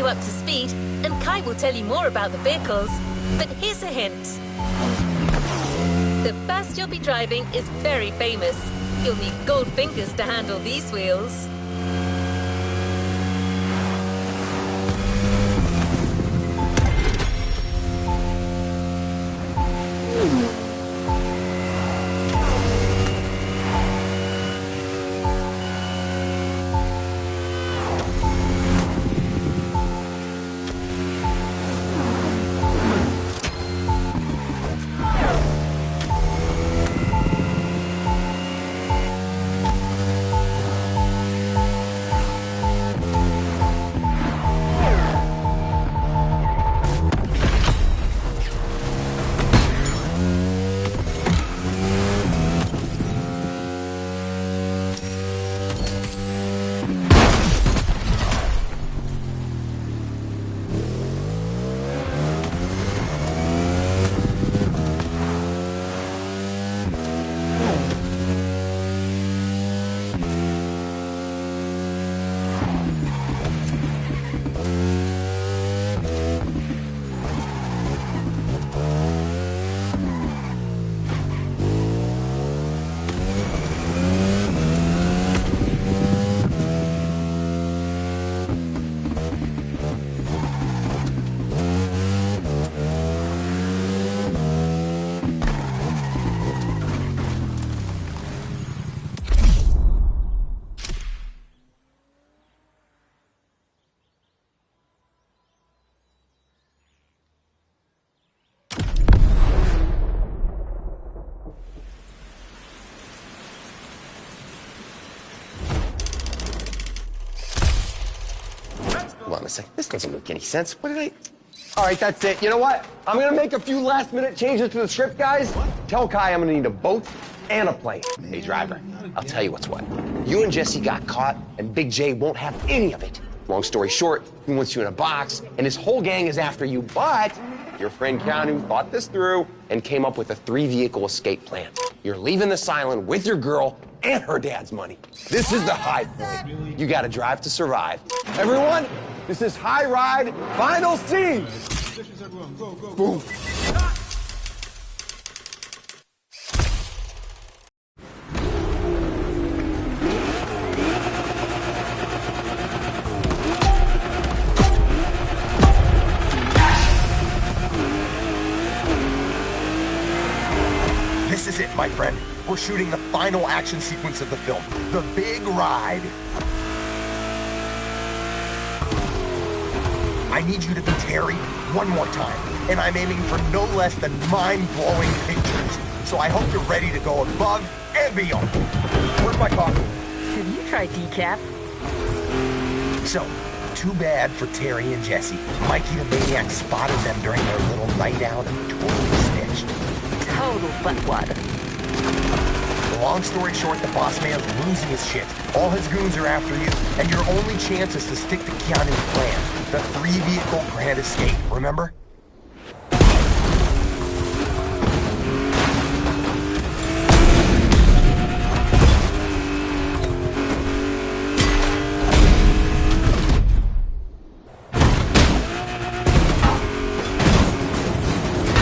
Up to speed, and Kai will tell you more about the vehicles. But here's a hint. The bus you'll be driving is very famous. You'll need gold fingers to handle these wheels. Hold on a second. This doesn't make any sense. What did I... All right, that's it. You know what? I'm going to make a few last-minute changes to the script, guys. Tell Kai I'm going to need a boat and a plane. Hey, driver, I'll tell you what's what. You and Jesse got caught, and Big J won't have any of it. Long story short, he wants you in a box, and his whole gang is after you, but your friend Keanu thought this through and came up with a 3-vehicle escape plan. You're leaving this island with your girl and her dad's money. This is the high point. You got to drive to survive. Everyone, this is High Ride Final Scene. Boom. We're shooting the final action sequence of the film, the big ride. I need you to be Terry one more time, and I'm aiming for no less than mind-blowing pictures. So I hope you're ready to go above and beyond. Where's my coffee? Have you tried decaf? So, too bad for Terry and Jesse. Mikey the Maniac spotted them during their little night out and totally snitched. Total buttwad. Long story short, the boss man's losing his shit. All his goons are after you, and your only chance is to stick to Keanu's plan. The 3-vehicle grand escape, remember?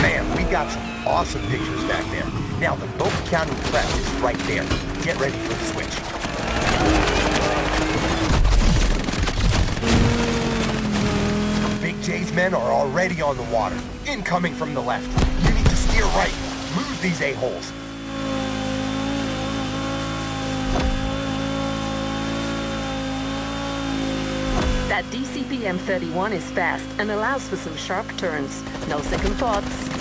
Man, we got some awesome pictures back there. Now, the Boca County prep is right there. Get ready for the switch. Big J's men are already on the water. Incoming from the left. You need to steer right. Lose these a-holes. That DCP M31 is fast and allows for some sharp turns. No second thoughts.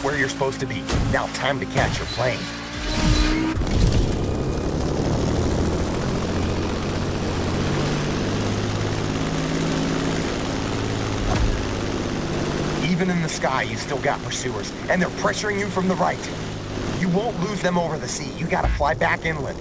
Where you're supposed to be. Now time to catch your plane. Even in the sky, you still got pursuers, and they're pressuring you from the right. You won't lose them over the sea. You gotta fly back inland.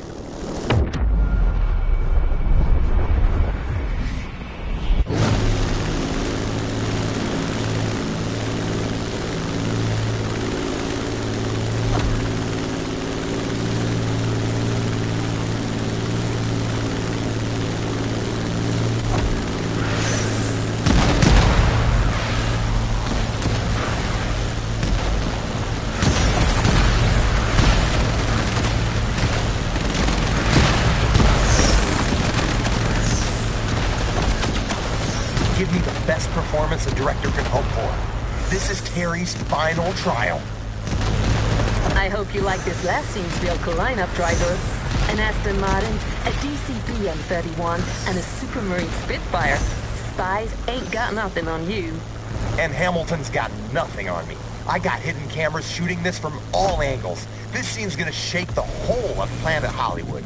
Give me the best performance a director can hope for. This is Terry's final trial. I hope you like this last scene's vehicle lineup, driver. An Aston Martin, a DCP M31, and a Supermarine Spitfire. Spies ain't got nothing on you. And Hamilton's got nothing on me. I got hidden cameras shooting this from all angles. This scene's gonna shake the whole of Planet Hollywood.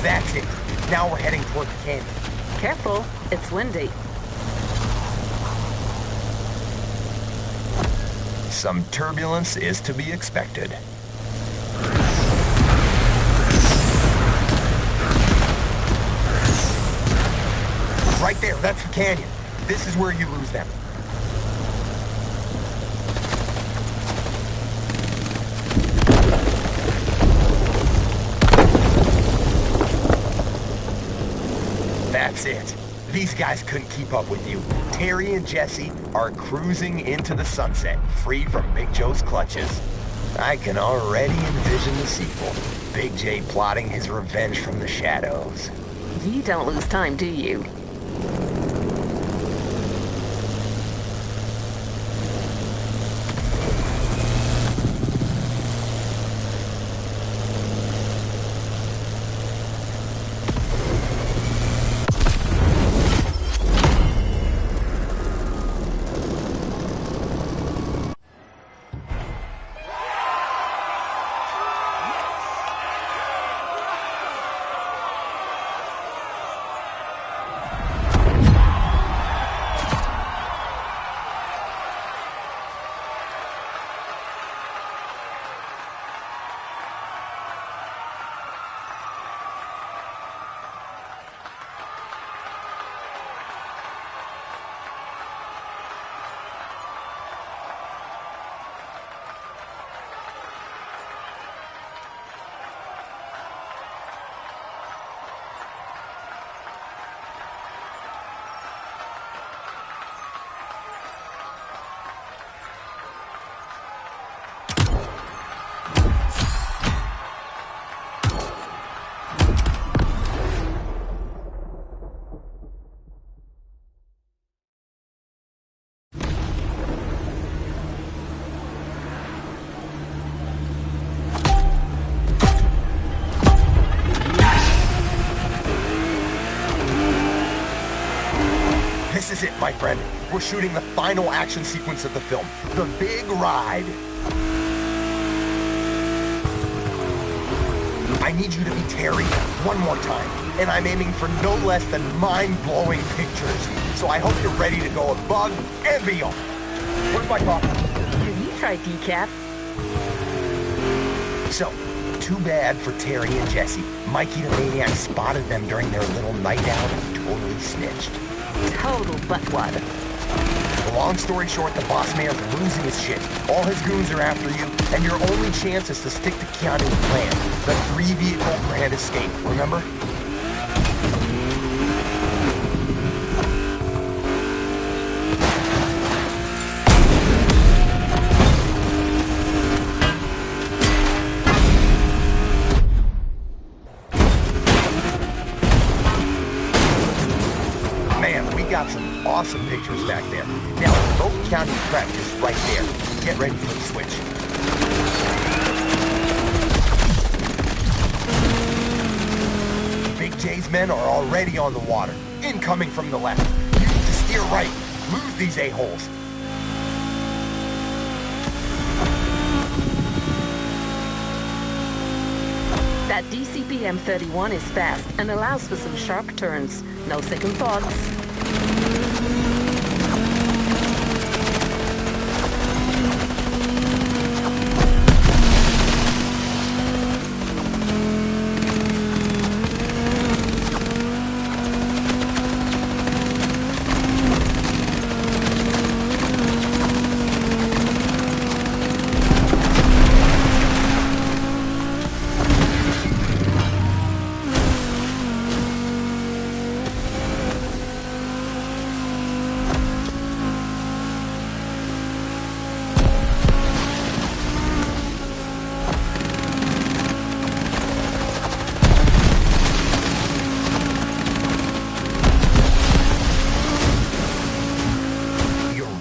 That's it. Now we're heading toward the canyon. Careful, it's windy. Some turbulence is to be expected. Right there, that's the canyon. This is where you lose them. That's it. These guys couldn't keep up with you. Terry and Jesse are cruising into the sunset, free from Big Joe's clutches. I can already envision the sequel. Big J plotting his revenge from the shadows. You don't lose time, do you? is it, my friend. We're shooting the final action sequence of the film, the big ride. I need you to be Terry one more time, and I'm aiming for no less than mind-blowing pictures. So I hope you're ready to go above and beyond. Where's my coffee? Have you tried decaf? So, too bad for Terry and Jesse. Mikey the Maniac spotted them during their little night out and totally snitched. Total buttwad. Long story short, the boss man's losing his shit. All his goons are after you, and your only chance is to stick to Keanu's plan. The 3-vehicle grand escape, remember? Got some awesome pictures back there. Now, Vote County Prep is right there. Get ready for the switch. Big J's men are already on the water. Incoming from the left. You need to steer right. Lose these a-holes. That DCP M31 is fast and allows for some sharp turns. No second thoughts.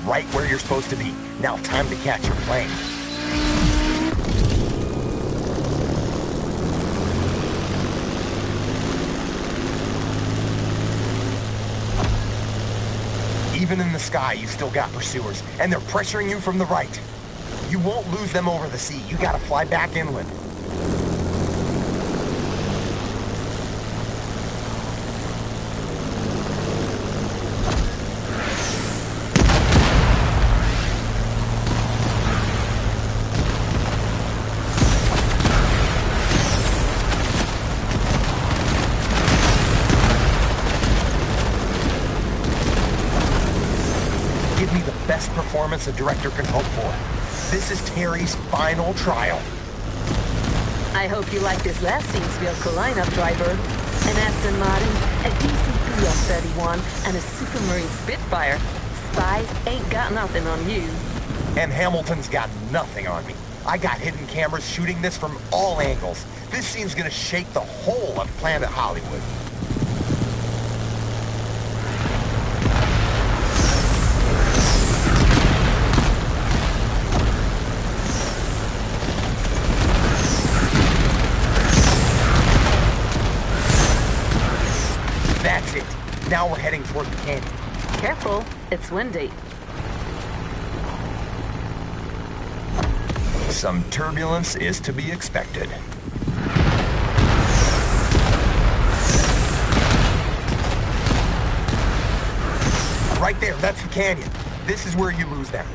Right where you're supposed to be. Now time to catch your plane. Even in the sky, you still got pursuers, and they're pressuring you from the right. You won't lose them over the sea. You gotta fly back inland. Best performance a director can hope for. This is Terry's final trial. I hope you like this last scene's vehicle lineup, driver. An Aston Martin, a DCP F31, and a Supermarine Spitfire. Spies ain't got nothing on you. And Hamilton's got nothing on me. I got hidden cameras shooting this from all angles. This scene's gonna shake the whole of Planet Hollywood. That's it. Now we're heading toward the canyon. Careful, it's windy. Some turbulence is to be expected. Right there, that's the canyon. This is where you lose them.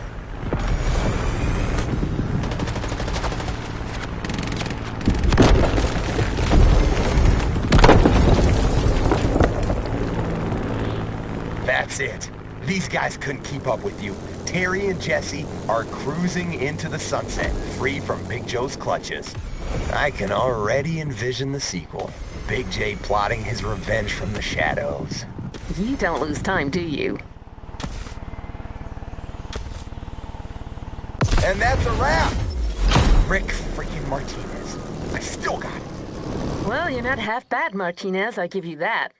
That's it. These guys couldn't keep up with you. Terry and Jesse are cruising into the sunset, free from Big Joe's clutches. I can already envision the sequel. Big J plotting his revenge from the shadows. You don't lose time, do you? And that's a wrap! Rick freaking Martinez. I still got it. Well, you're not half bad, Martinez, I give you that.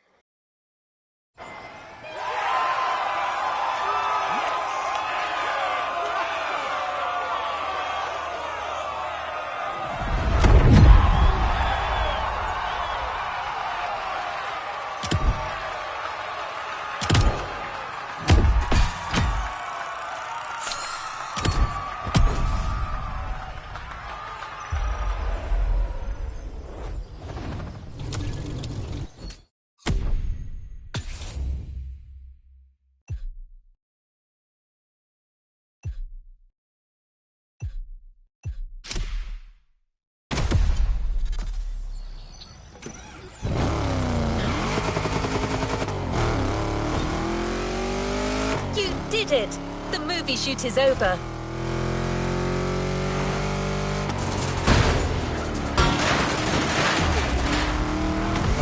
did it! The movie shoot is over.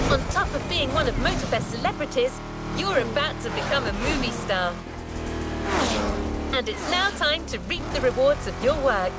On top of being one of MOTORFEST celebrities, you're about to become a movie star. And it's now time to reap the rewards of your work.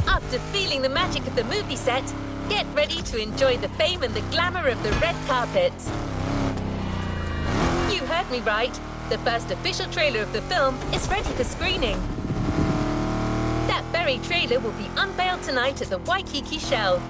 After feeling the magic of the movie set, get ready to enjoy the fame and the glamour of the red carpet. You heard me right. The first official trailer of the film is ready for screening. That very trailer will be unveiled tonight at the Waikiki Shell.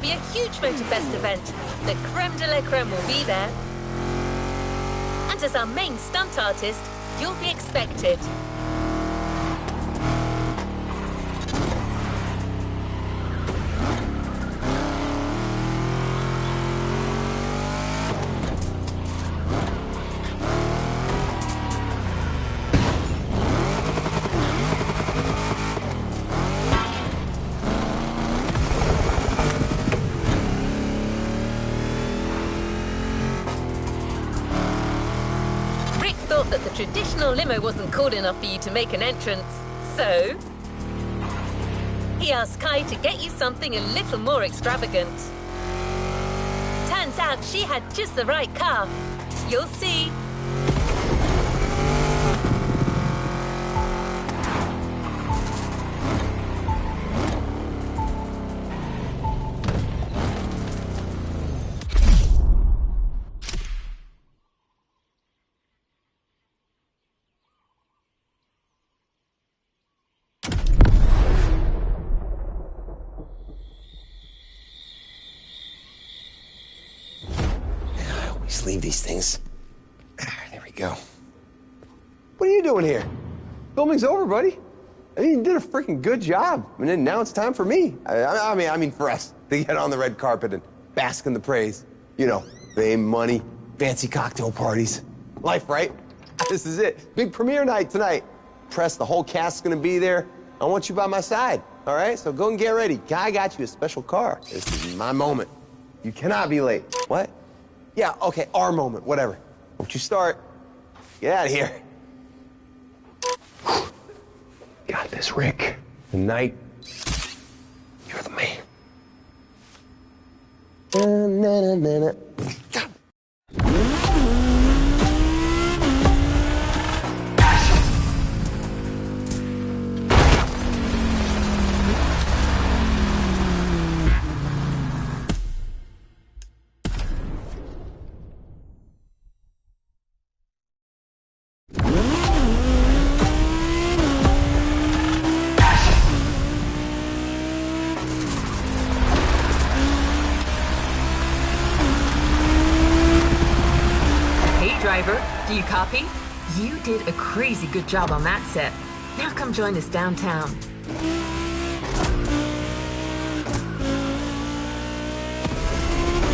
Be a huge MOTORFEST event. The creme de la creme will be there. And as our main stunt artist, you'll be expected. Thought that the traditional limo wasn't cool enough for you to make an entrance, so he asked Kai to get you something a little more extravagant. Turns out she had just the right car. You'll see. Leave these things. There we go. What are you doing here? Filming's over, buddy. I mean, you did a freaking good job. And then now it's time for me. I mean, for us to get on the red carpet and bask in the praise. You know, fame, money, fancy cocktail parties. Life, right? This is it. Big premiere night tonight. Press, the whole cast's gonna be there. I want you by my side, all right? So go and get ready. I got you a special car. This is my moment. You cannot be late. What? Yeah, okay, our moment, whatever. Don't you start. Get out of here. Got this, Rick. Tonight, you're the man. Driver, do you copy? You did a crazy good job on that set. Now come join us downtown.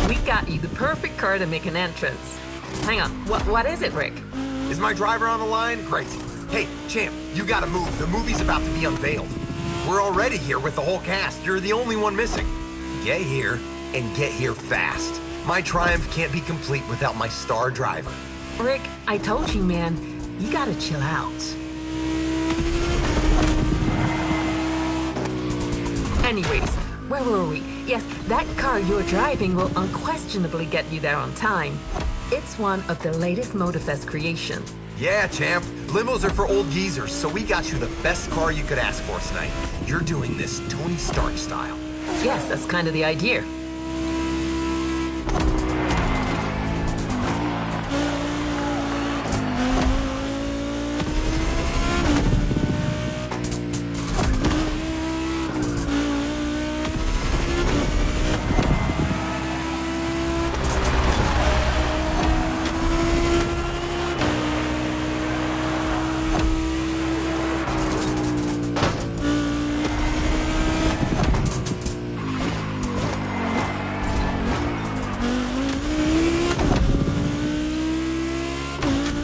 We got you the perfect car to make an entrance. Hang on, what is it, Rick? Is my driver on the line? Great. Hey, champ, you gotta move. The movie's about to be unveiled. We're already here with the whole cast. You're the only one missing. Get here, and get here fast. My triumph can't be complete without my star driver. Rick, I told you, man. You gotta chill out. Anyways, where were we? Yes, that car you're driving will unquestionably get you there on time. It's one of the latest MOTORFEST creations. Yeah, champ. Limos are for old geezers, so we got you the best car you could ask for tonight. You're doing this Tony Stark style. Yes, that's kind of the idea.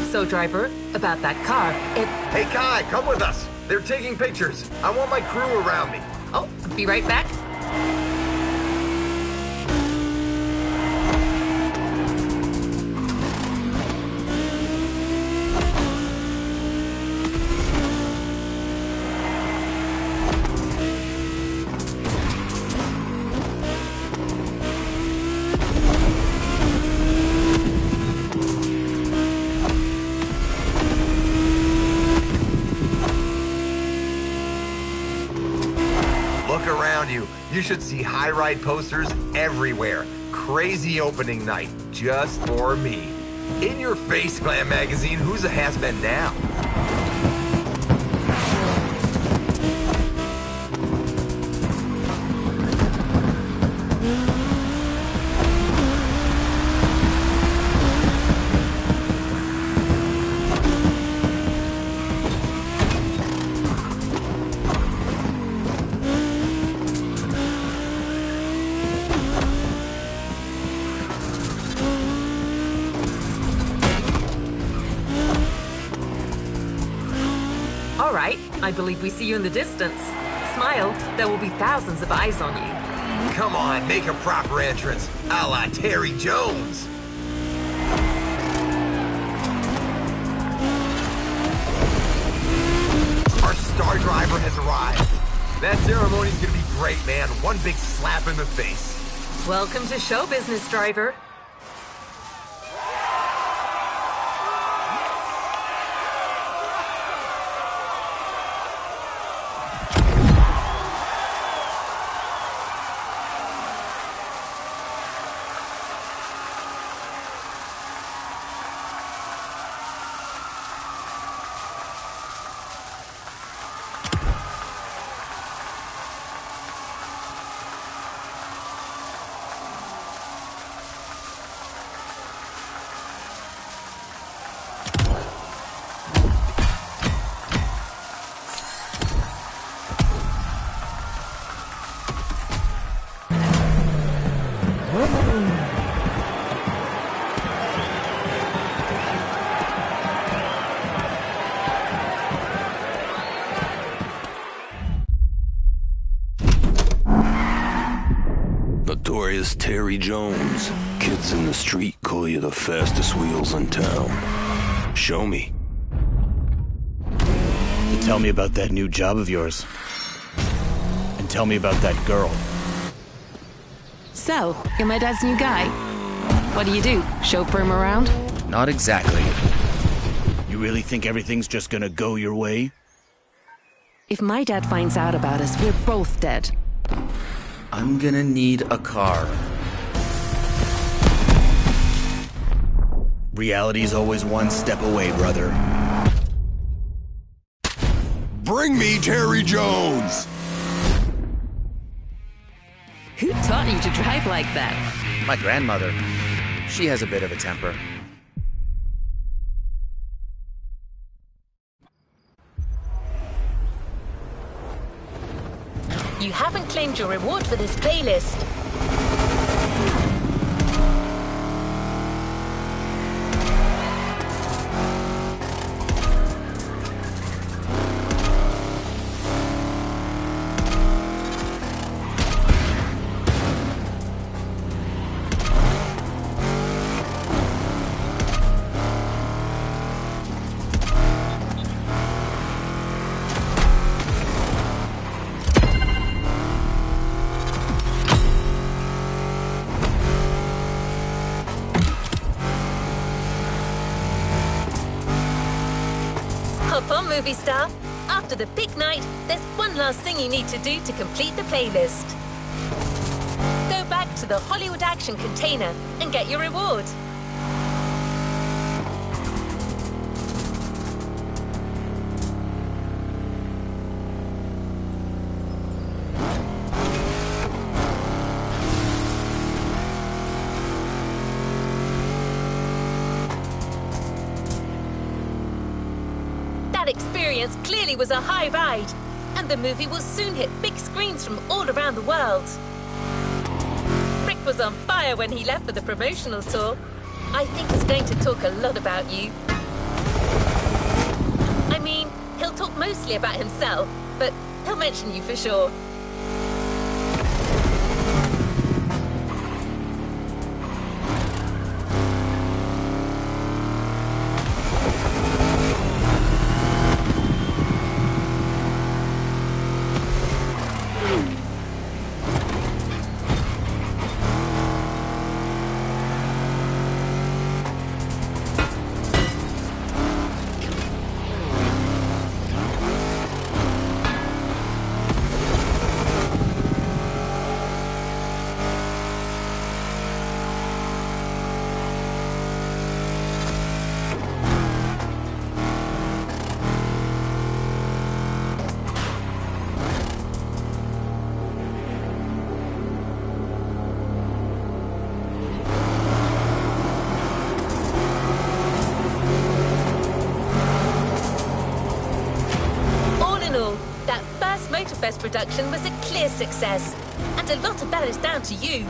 So, driver, about that car, Hey, Kai, come with us. They're taking pictures. I want my crew around me. Oh, be right back. Look around you. You should see high ride posters everywhere. Crazy opening night, just for me. In your face, Glam Magazine. Who's a has-been now? All right, I believe we see you in the distance. Smile, there will be thousands of eyes on you. Come on, make a proper entrance, a la Terry Jones. Our star driver has arrived. That ceremony's gonna be great, man. One big slap in the face. Welcome to show business, driver. Notorious Terry Jones. Kids in the street call you the fastest wheels in town. Show me. So tell me about that new job of yours. And tell me about that girl. So, you're my dad's new guy. What do? Chauffeur him around? Not exactly. You really think everything's just gonna go your way? If my dad finds out about us, we're both dead. I'm gonna need a car. Reality's always one step away, brother. Bring me Terry Jones! Who taught you to drive like that? My grandmother. She has a bit of a temper. You haven't claimed your reward for this playlist. Hop on, movie star. After the big night, there's one last thing you need to do to complete the playlist. Go back to the Hollywood Action container and get your reward. That experience clearly was a high ride, and the movie will soon hit big screens from all around the world. Rick was on fire when he left for the promotional tour. I think he's going to talk a lot about you. I mean, he'll talk mostly about himself, but he'll mention you for sure. MOTORFEST production was a clear success, and a lot of that is down to you.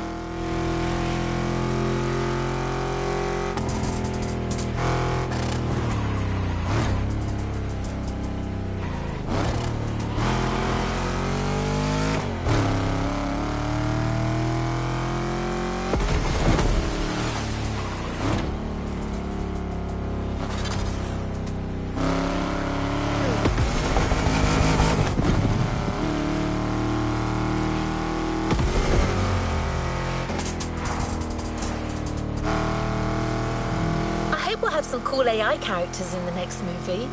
We'll have some cool AI characters in the next movie.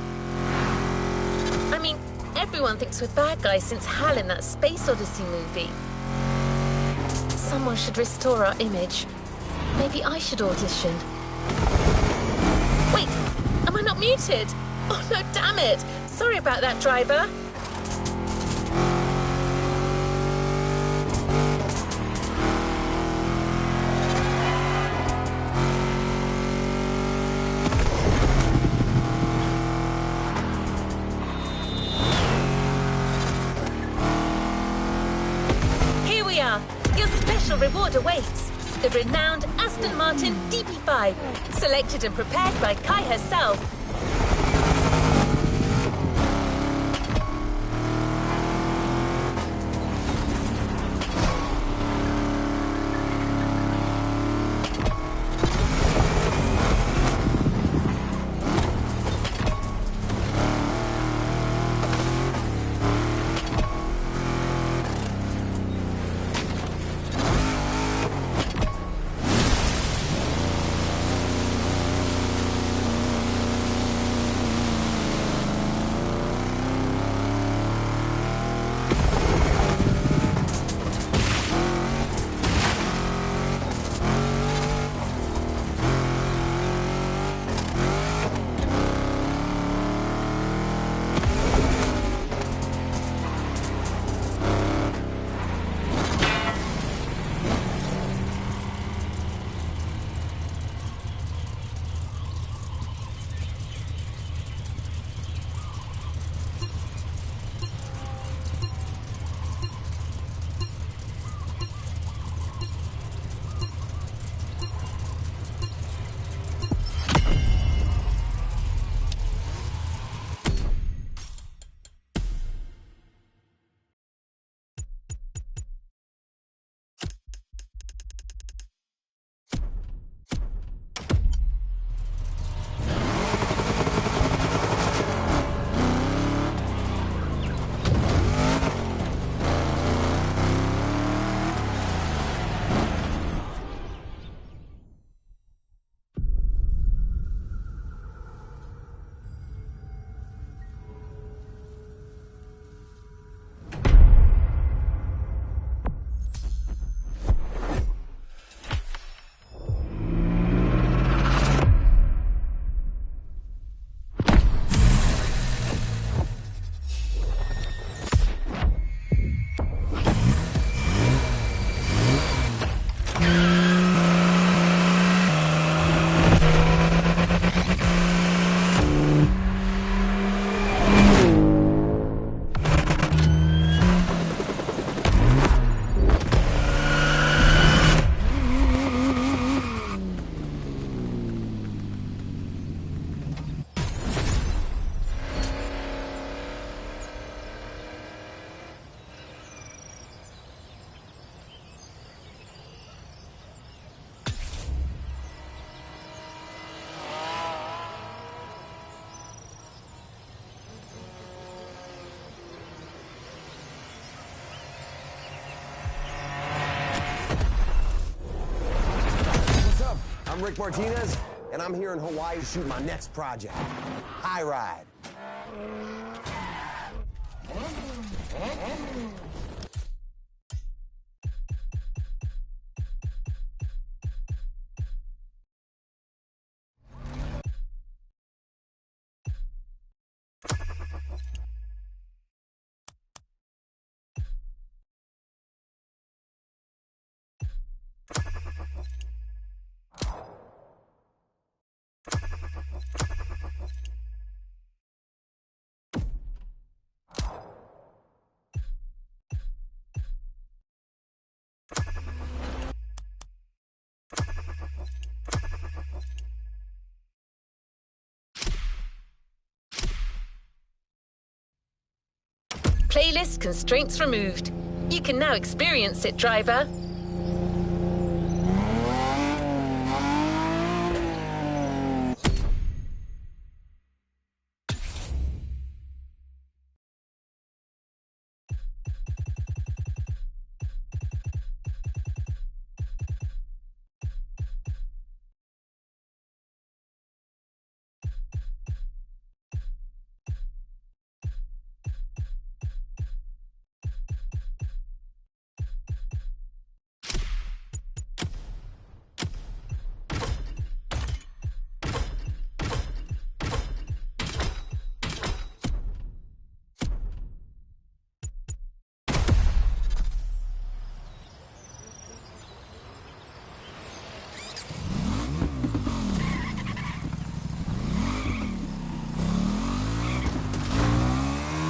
I mean, everyone thinks we're bad guys since Hal in that Space Odyssey movie. Someone should restore our image. Maybe I should audition. Wait, am I not muted? Oh no, damn it! Sorry about that, driver. Your special reward awaits. The renowned Aston Martin DB5, selected and prepared by Kai herself. Rick Martinez, and I'm here in Hawaii to shoot my next project, High Ride. Playlist constraints removed. You can now experience it, driver.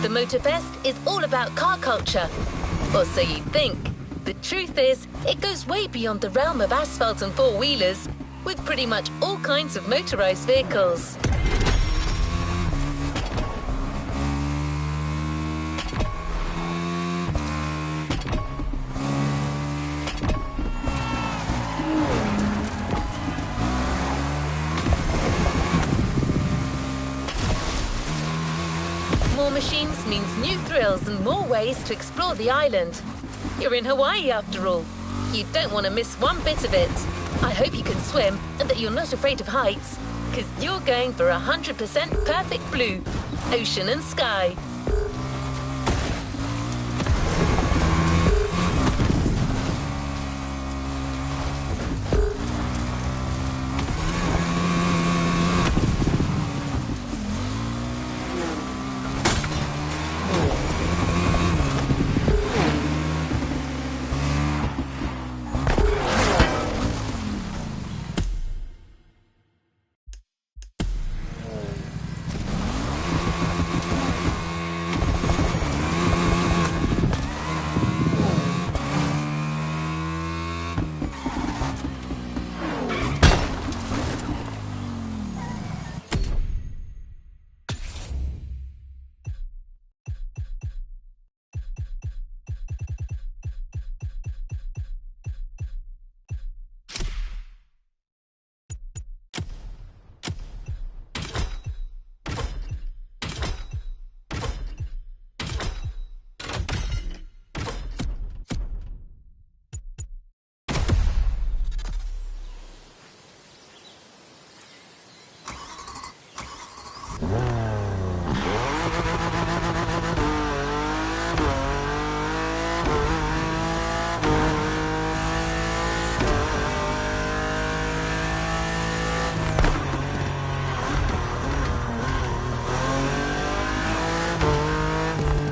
The MOTORFEST is all about car culture. Or so you think. The truth is, it goes way beyond the realm of asphalt and four-wheelers, with pretty much all kinds of motorized vehicles. More machines means new thrills and more ways to explore the island. You're in Hawaii after all. You don't want to miss one bit of it. I hope you can swim and that you're not afraid of heights, because you're going for 100% perfect blue, ocean and sky.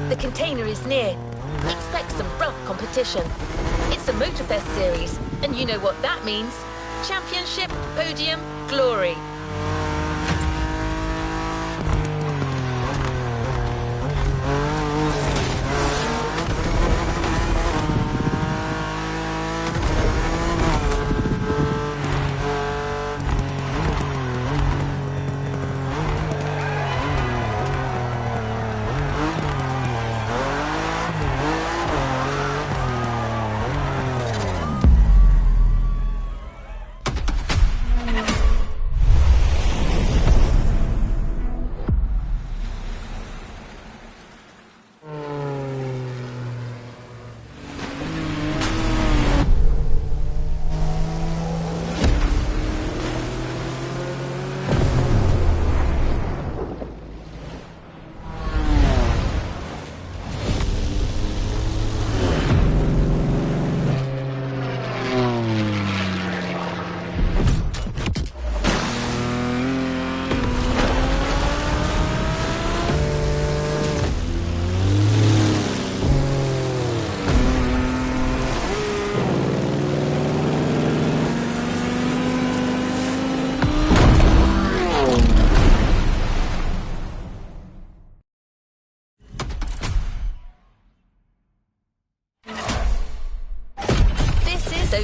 The container is near. Expect some rough competition. It's a MOTORFEST series, and you know what that means. Championship, podium, glory.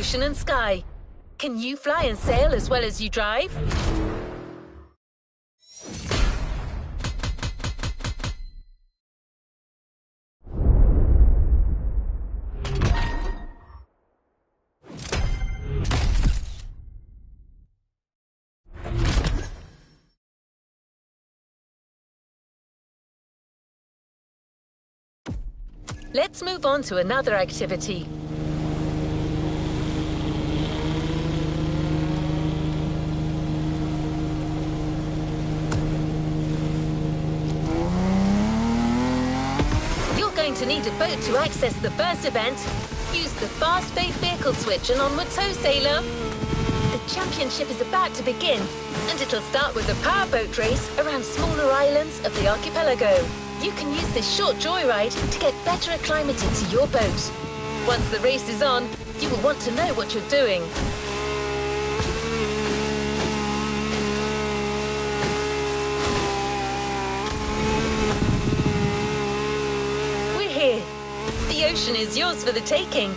ocean and sky. Can you fly and sail as well as you drive? Let's move on to another activity. You're going to need a boat to access the first event. Use the fast bait vehicle switch and onward tow, sailor. The championship is about to begin, and it'll start with a powerboat race around smaller islands of the archipelago. You can use this short joyride to get better acclimated to your boat. Once the race is on, you will want to know what you're doing. We're here. The ocean is yours for the taking.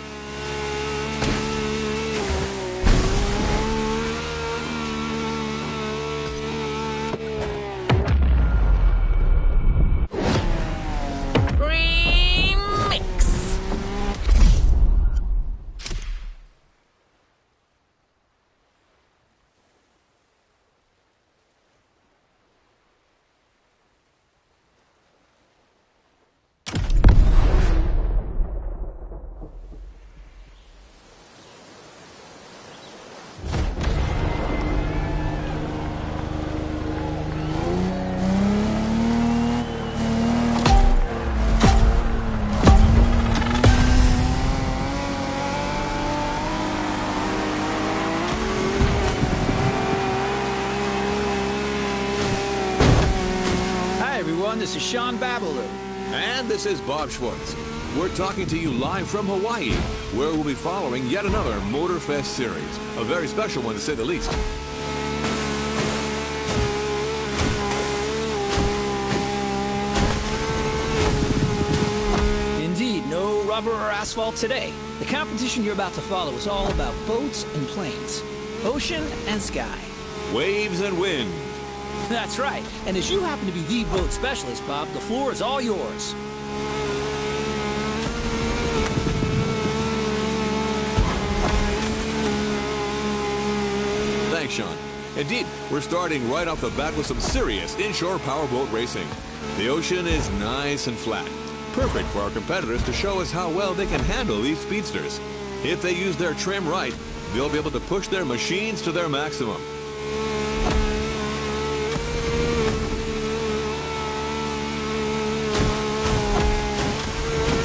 This is Sean Babaloo. And this is Bob Schwartz. We're talking to you live from Hawaii, where we'll be following yet another MOTORFEST series. A very special one, to say the least. Indeed, no rubber or asphalt today. The competition you're about to follow is all about boats and planes, ocean and sky, waves and wind. That's right. And as you happen to be the boat specialist, Bob, the floor is all yours. Thanks, Sean. Indeed, we're starting right off the bat with some serious inshore powerboat racing. The ocean is nice and flat. Perfect for our competitors to show us how well they can handle these speedsters. If they use their trim right, they'll be able to push their machines to their maximum.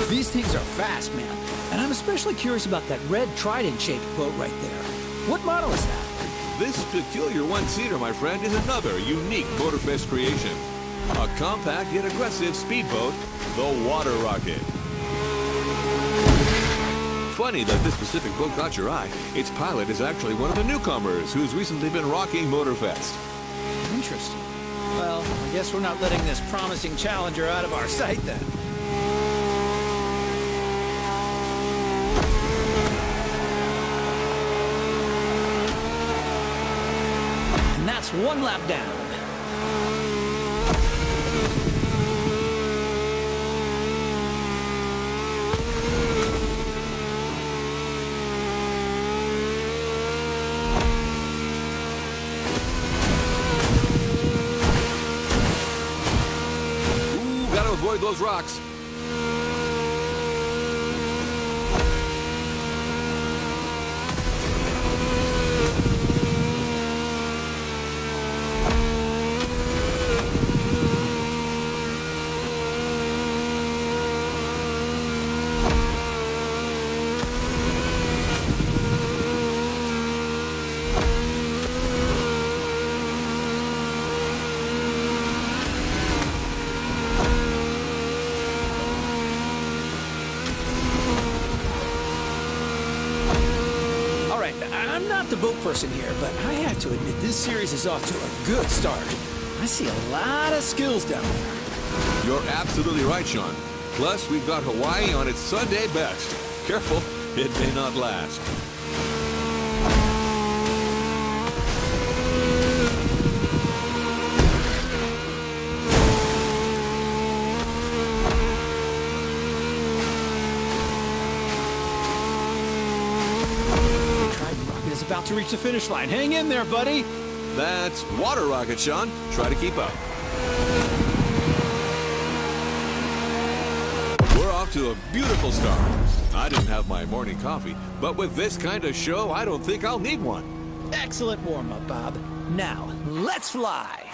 These things are fast, man. And I'm especially curious about that red trident-shaped boat right there. What model is that? This peculiar one-seater, my friend, is another unique MOTORFEST creation. A compact yet aggressive speedboat, the Water Rocket. Funny that this specific boat caught your eye. Its pilot is actually one of the newcomers who's recently been rocking MOTORFEST. Interesting. Well, I guess we're not letting this promising challenger out of our sight then. And that's one lap down. Avoid those rocks. I'm not the boat person here, but I have to admit this series is off to a good start. I see a lot of skills down there. You're absolutely right, Sean. Plus, we've got Hawaii on its Sunday best. Careful, it may not last. to reach the finish line. Hang in there, buddy. That's water rocket, Sean. Try to keep up. We're off to a beautiful start. I didn't have my morning coffee, but with this kind of show, I don't think I'll need one. Excellent warm-up, Bob. Now, let's fly.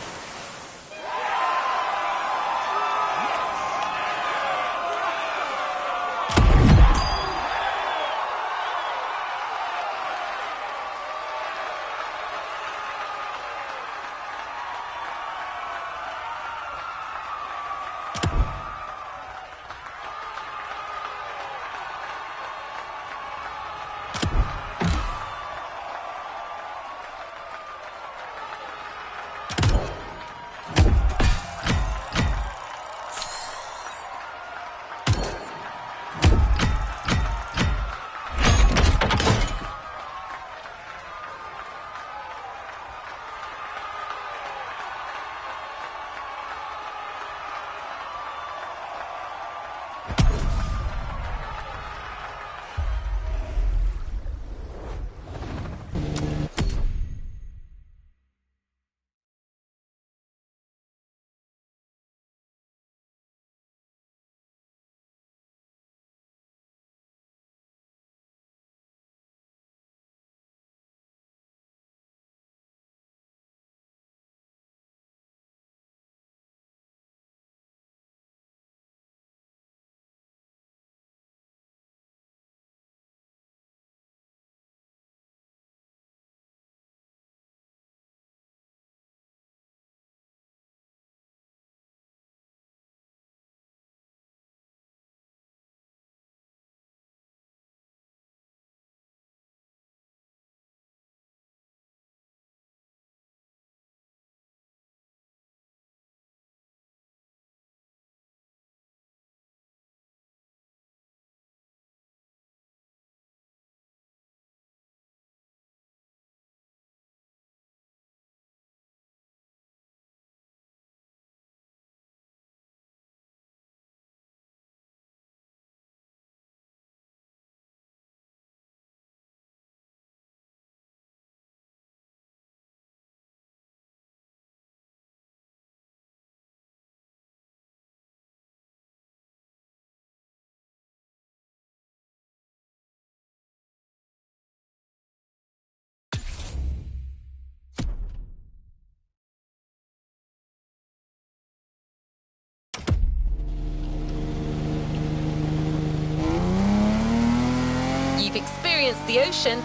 You've experienced the ocean.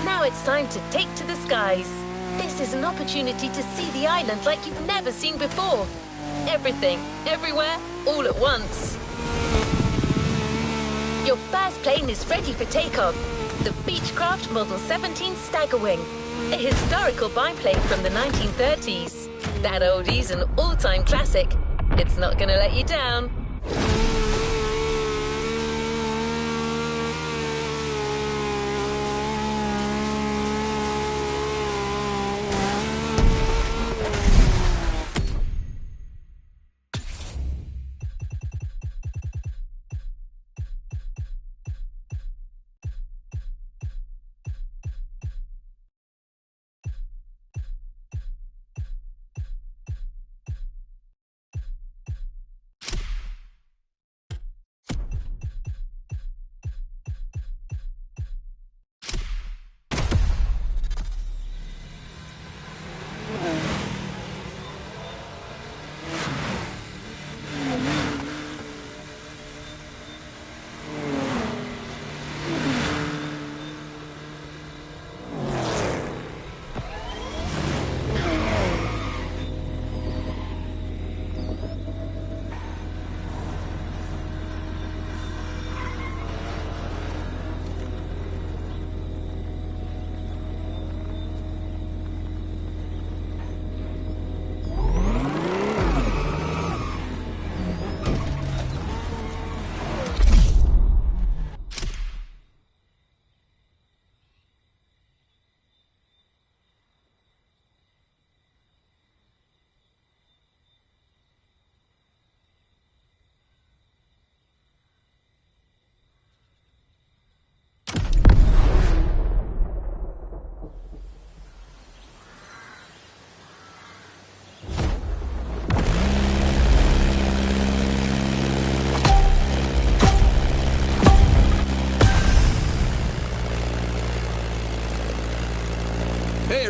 Now it's time to take to the skies. This is an opportunity to see the island like you've never seen before. Everything, everywhere, all at once. Your first plane is ready for takeoff. The Beechcraft Model 17 Staggerwing. A historical biplane from the 1930s. That oldie's an all-time classic. It's not gonna let you down.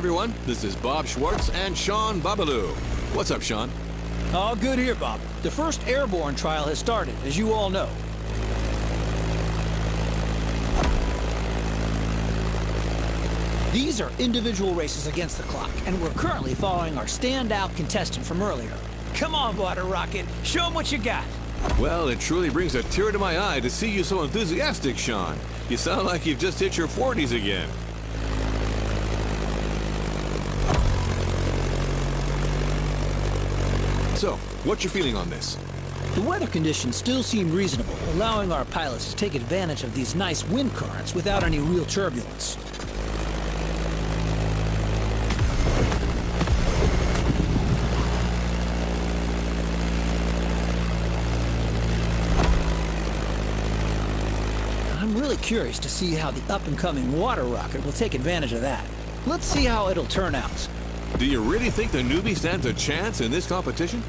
everyone. This is Bob Schwartz and Sean Babaloo. What's up, Sean? All good here, Bob. The first airborne trial has started, as you all know. These are individual races against the clock, and we're currently following our standout contestant from earlier. Come on, Water Rocket, show 'em what you got. Well, it truly brings a tear to my eye to see you so enthusiastic, Sean. You sound like you've just hit your 40s again. So, what's your feeling on this? The weather conditions still seem reasonable, allowing our pilots to take advantage of these nice wind currents without any real turbulence. I'm really curious to see how the up-and-coming water rocket will take advantage of that. Let's see how it'll turn out. Do you really think the newbie stands a chance in this competition?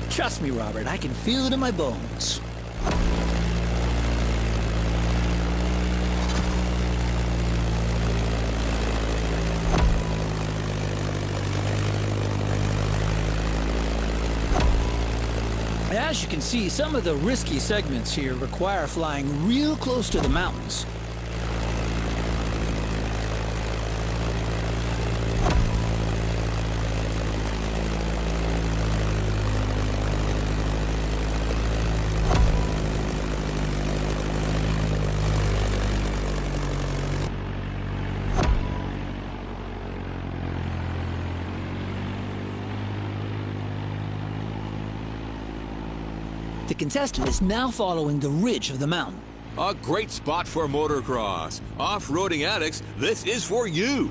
Trust me, Robert, I can feel it in my bones. As you can see, some of the risky segments here require flying real close to the mountains. The contestant is now following the ridge of the mountain. A great spot for motocross. Off-roading addicts, this is for you.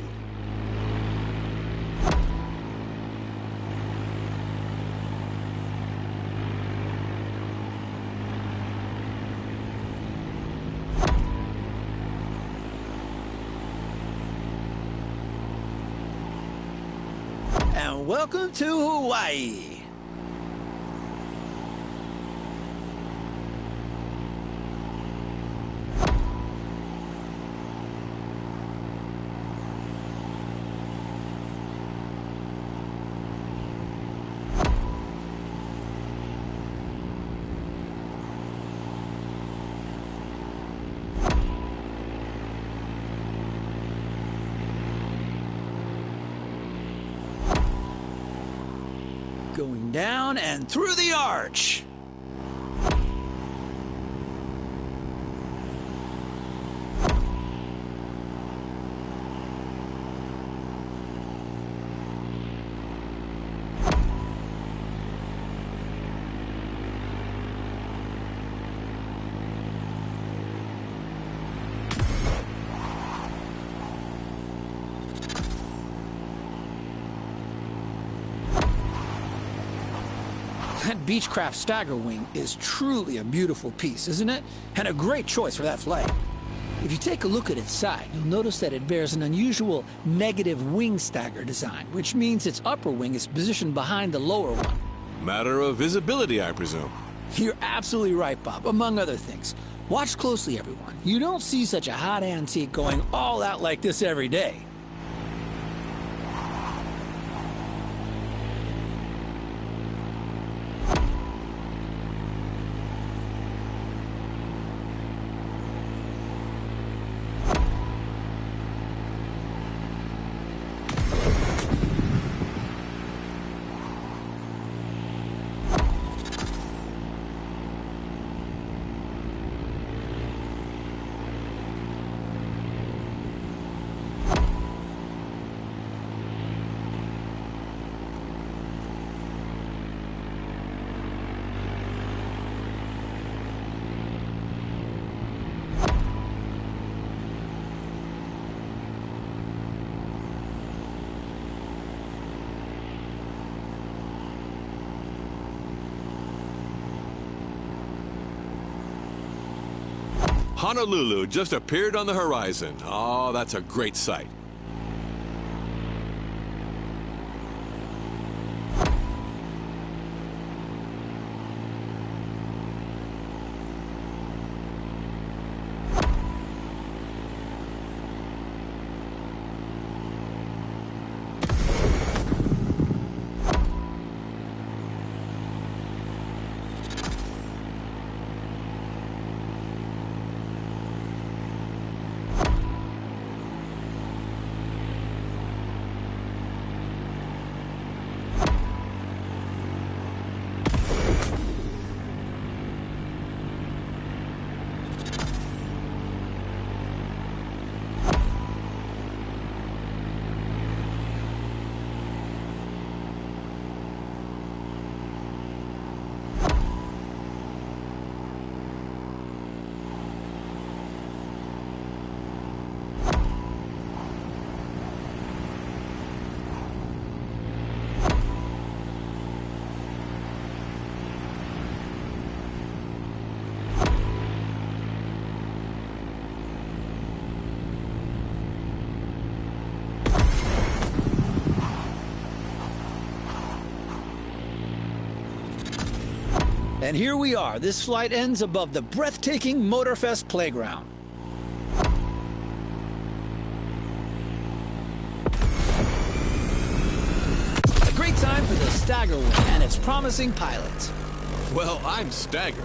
And welcome to Hawaii. Going down and through the arch. That Beechcraft Stagger Wing is truly a beautiful piece, isn't it? And a great choice for that flight. If you take a look at its side, you'll notice that it bears an unusual negative wing stagger design, which means its upper wing is positioned behind the lower one. Matter of visibility, I presume. You're absolutely right, Bob, among other things. Watch closely, everyone. You don't see such a hot antique going all out like this every day. Honolulu just appeared on the horizon. Oh, that's a great sight. And here we are. This flight ends above the breathtaking MOTORFEST playground. A great time for the stagger wing and its promising pilots. Well, I'm staggered.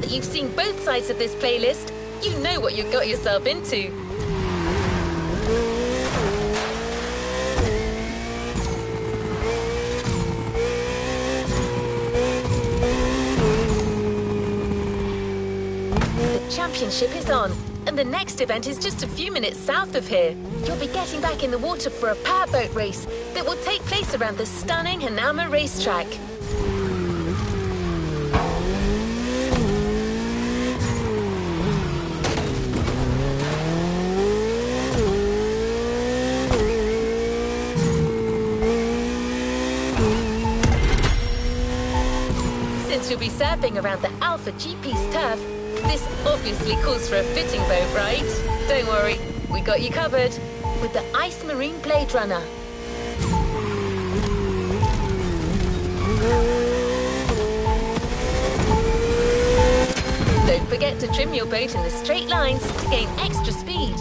You've seen both sides of this playlist, you know what you've got yourself into. The championship is on, and the next event is just a few minutes south of here. You'll be getting back in the water for a powerboat race that will take place around the stunning Hanama racetrack. You'll be surfing around the Alpha GP's turf. This obviously calls for a fitting boat, right? Don't worry, we got you covered with the Ice Marine Blade Runner. Don't forget to trim your boat in the straight lines to gain extra speed.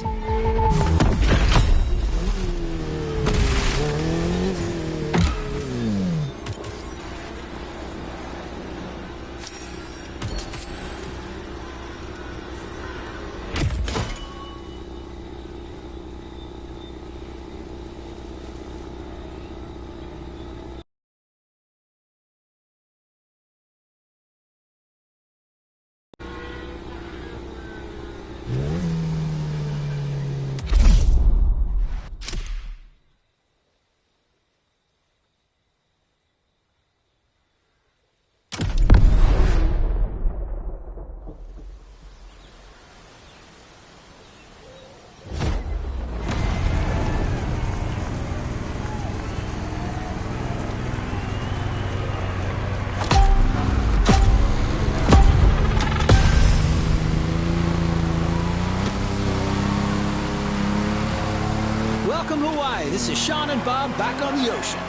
Welcome Hawaii. This is Sean and Bob back on the ocean.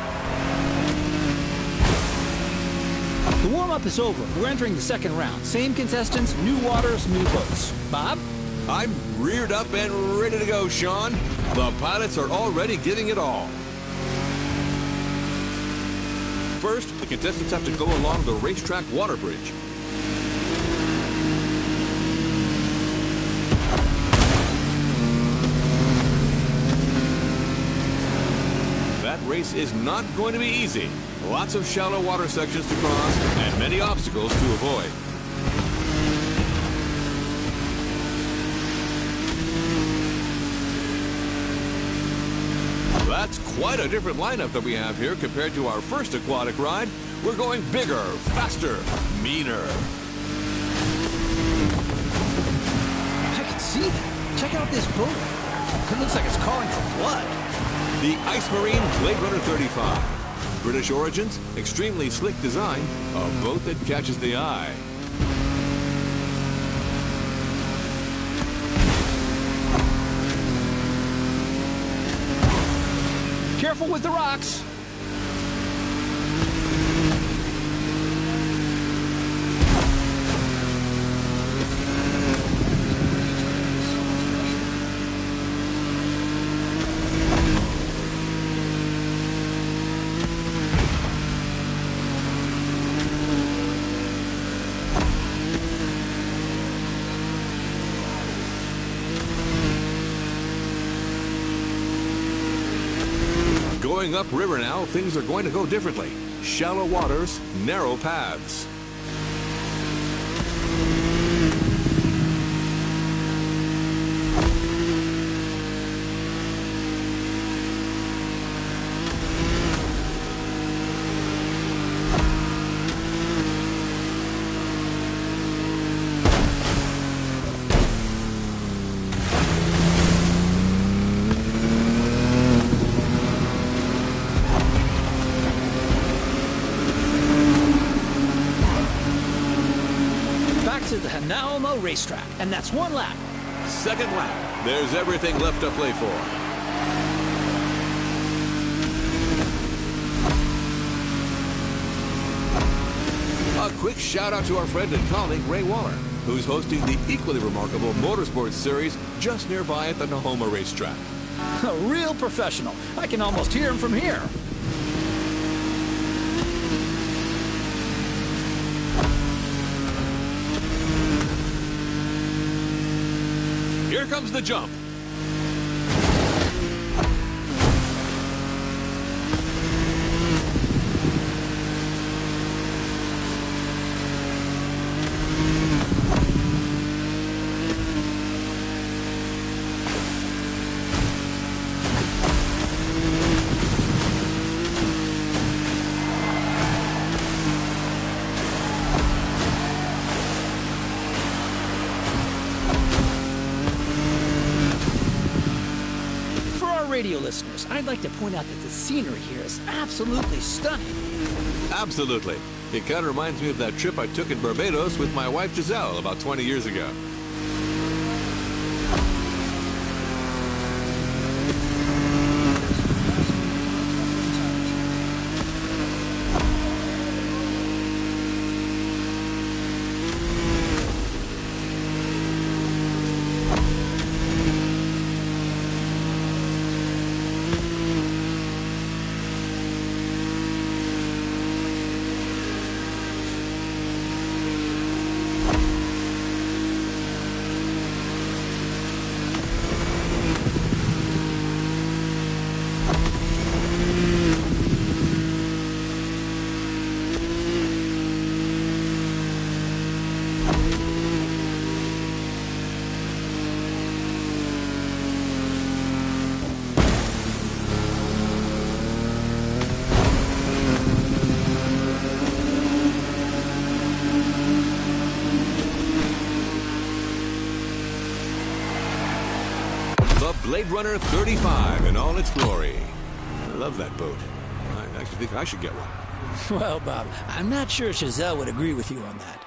The warm-up is over. We're entering the second round. Same contestants, new waters, new boats. Bob? I'm reared up and ready to go, Sean. The pilots are already giving it all. First, the contestants have to go along the racetrack water bridge. That race is not going to be easy. Lots of shallow water sections to cross and many obstacles to avoid. That's quite a different lineup that we have here compared to our first aquatic ride. We're going bigger, faster, meaner. I can see that. Check out this boat. It looks like it's calling for blood. The Ice Marine Blade Runner 35. British origins, extremely slick design, a boat that catches the eye. Careful with the rocks. Going upriver now, things are going to go differently. Shallow waters, narrow paths. To the Hanauma racetrack, and that's one lap. Second lap. There's everything left to play for. A quick shout out to our friend and colleague Ray Waller, who's hosting the equally remarkable Motorsports Series just nearby at the Nahoma racetrack. A real professional. I can almost hear him from here. Here comes the jump. Radio listeners, I'd like to point out that the scenery here is absolutely stunning. Absolutely. It kind of reminds me of that trip I took in Barbados with my wife Giselle about 20 years ago. Blade Runner 35 in all its glory. I love that boat. I actually think I should get one. Well, Bob, I'm not sure Giselle would agree with you on that.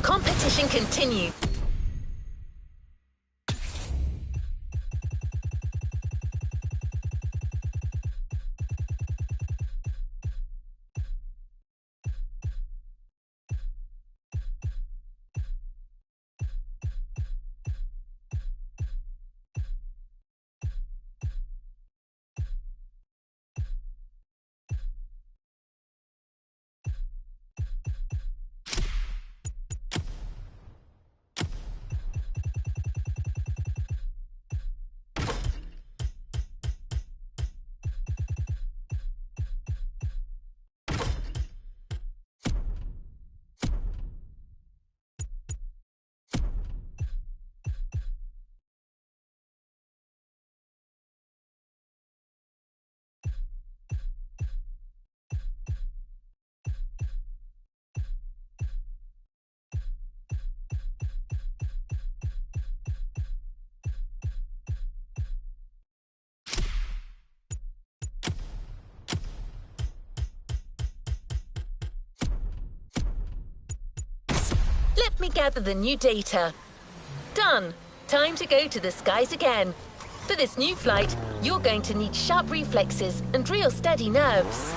Competition continue. Hey, Let me gather the new data. Done. Time to go to the skies again. For this new flight, you're going to need sharp reflexes and real steady nerves.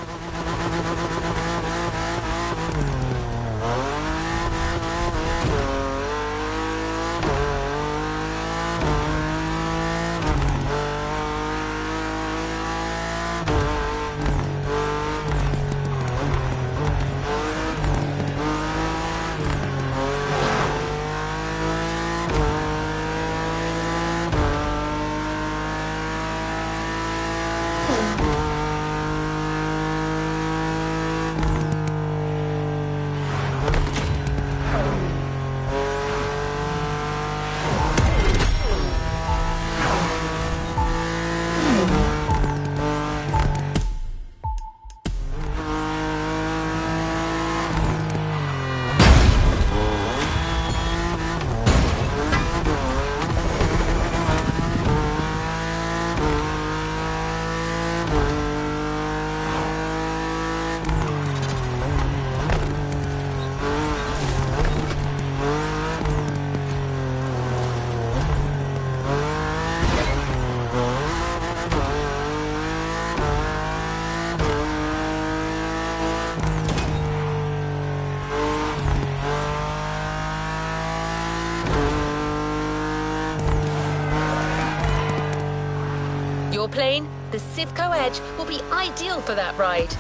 Your plane, the Civco Edge, will be ideal for that ride.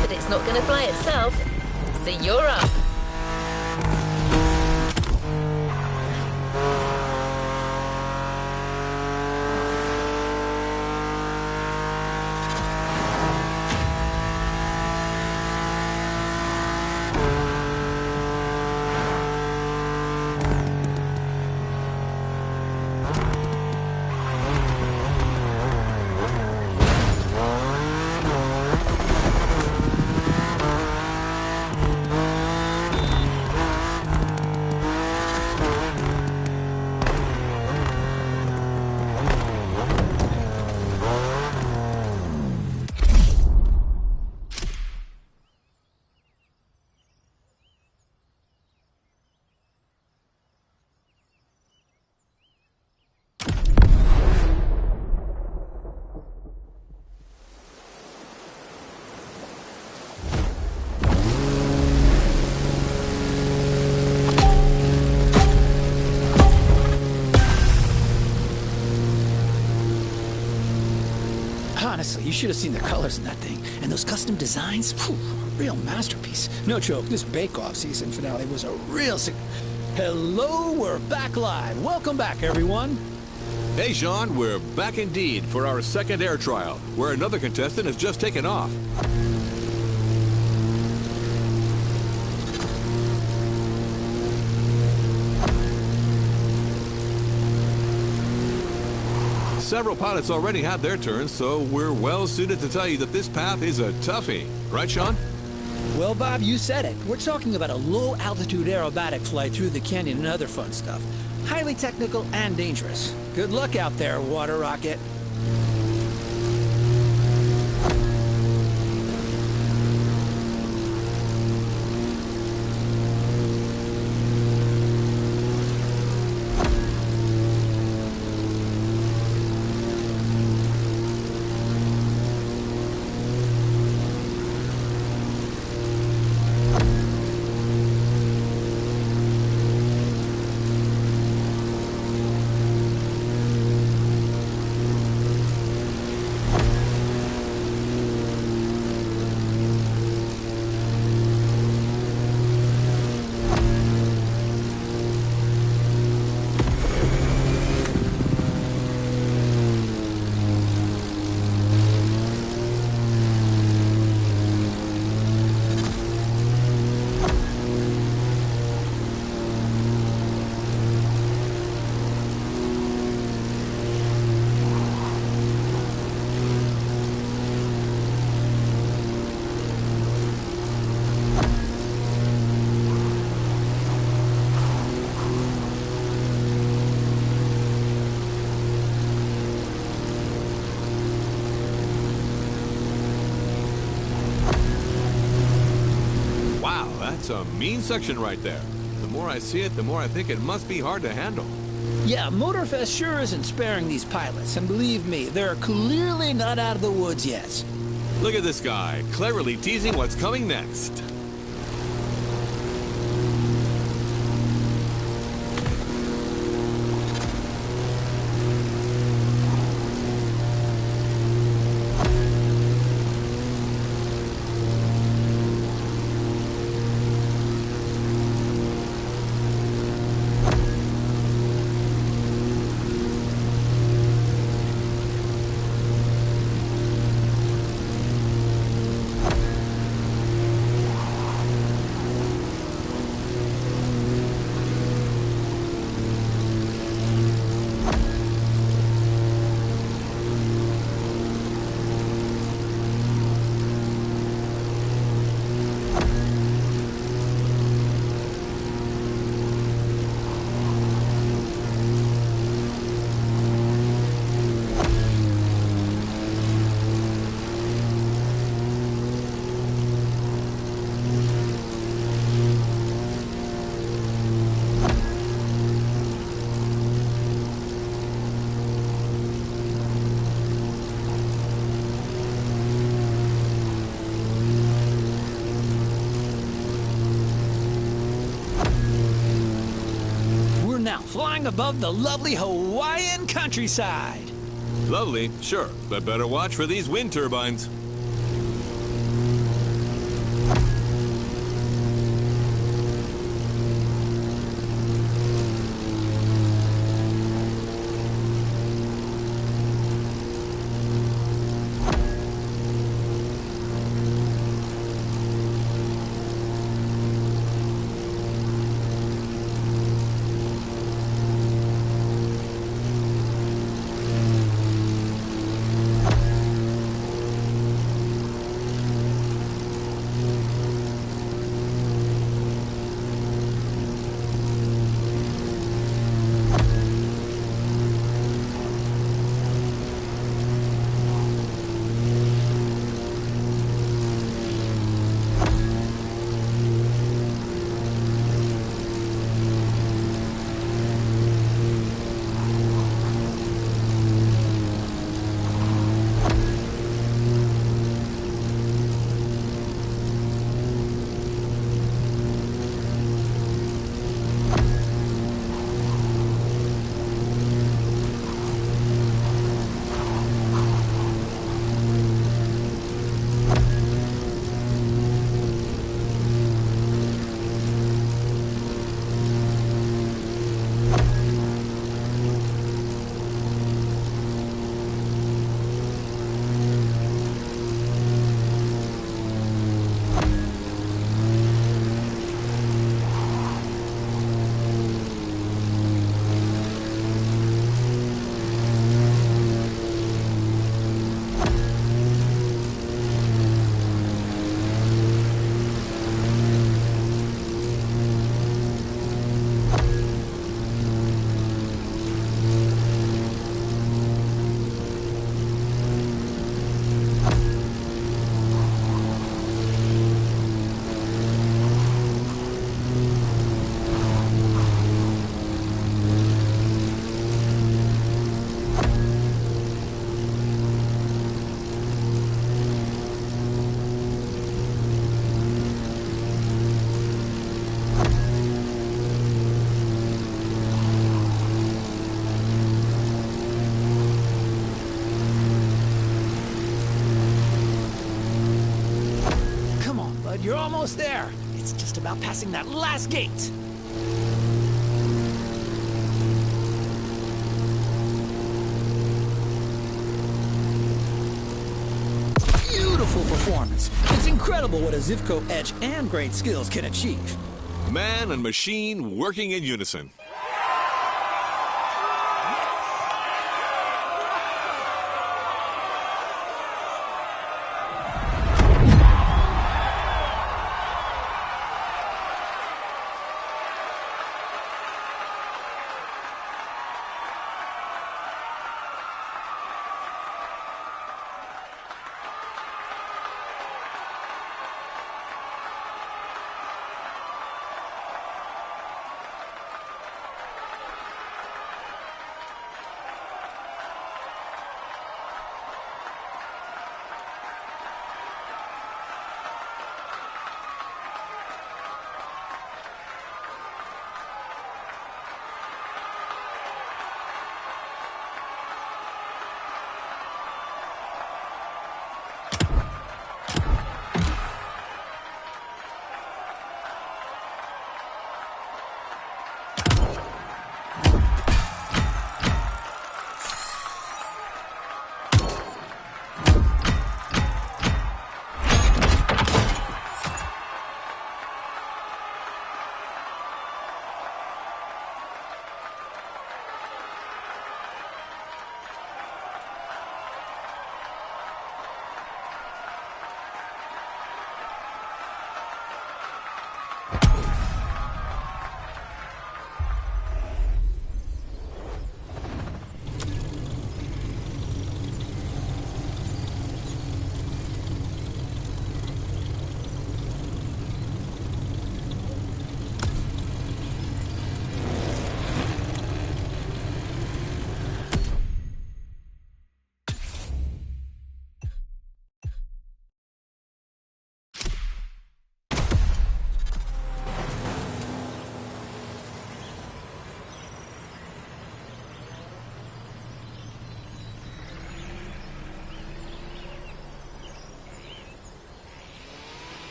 But it's not going to fly itself, so you're up. Honestly, you should have seen the colors in that thing. And those custom designs, phew, real masterpiece. No joke, this Bake-Off season finale was a real Hello, we're back live. Welcome back, everyone. Hey, Sean, we're back indeed for our second air trial, where another contestant has just taken off. Several pilots already had their turns, so we're well suited to tell you that this path is a toughie. Right, Sean? Well, Bob, you said it. We're talking about a low-altitude aerobatic flight through the canyon and other fun stuff. Highly technical and dangerous. Good luck out there, water rocket. That's a mean section right there. The more I see it, the more I think it must be hard to handle. Yeah, MOTORFEST sure isn't sparing these pilots, and believe me, they're clearly not out of the woods yet. Look at this guy, cleverly teasing what's coming next. Flying above the lovely Hawaiian countryside. Lovely, sure, but better watch for these wind turbines. You're almost there. It's just about passing that last gate. Beautiful performance. It's incredible what a Zivco edge and great skills can achieve. Man and machine working in unison.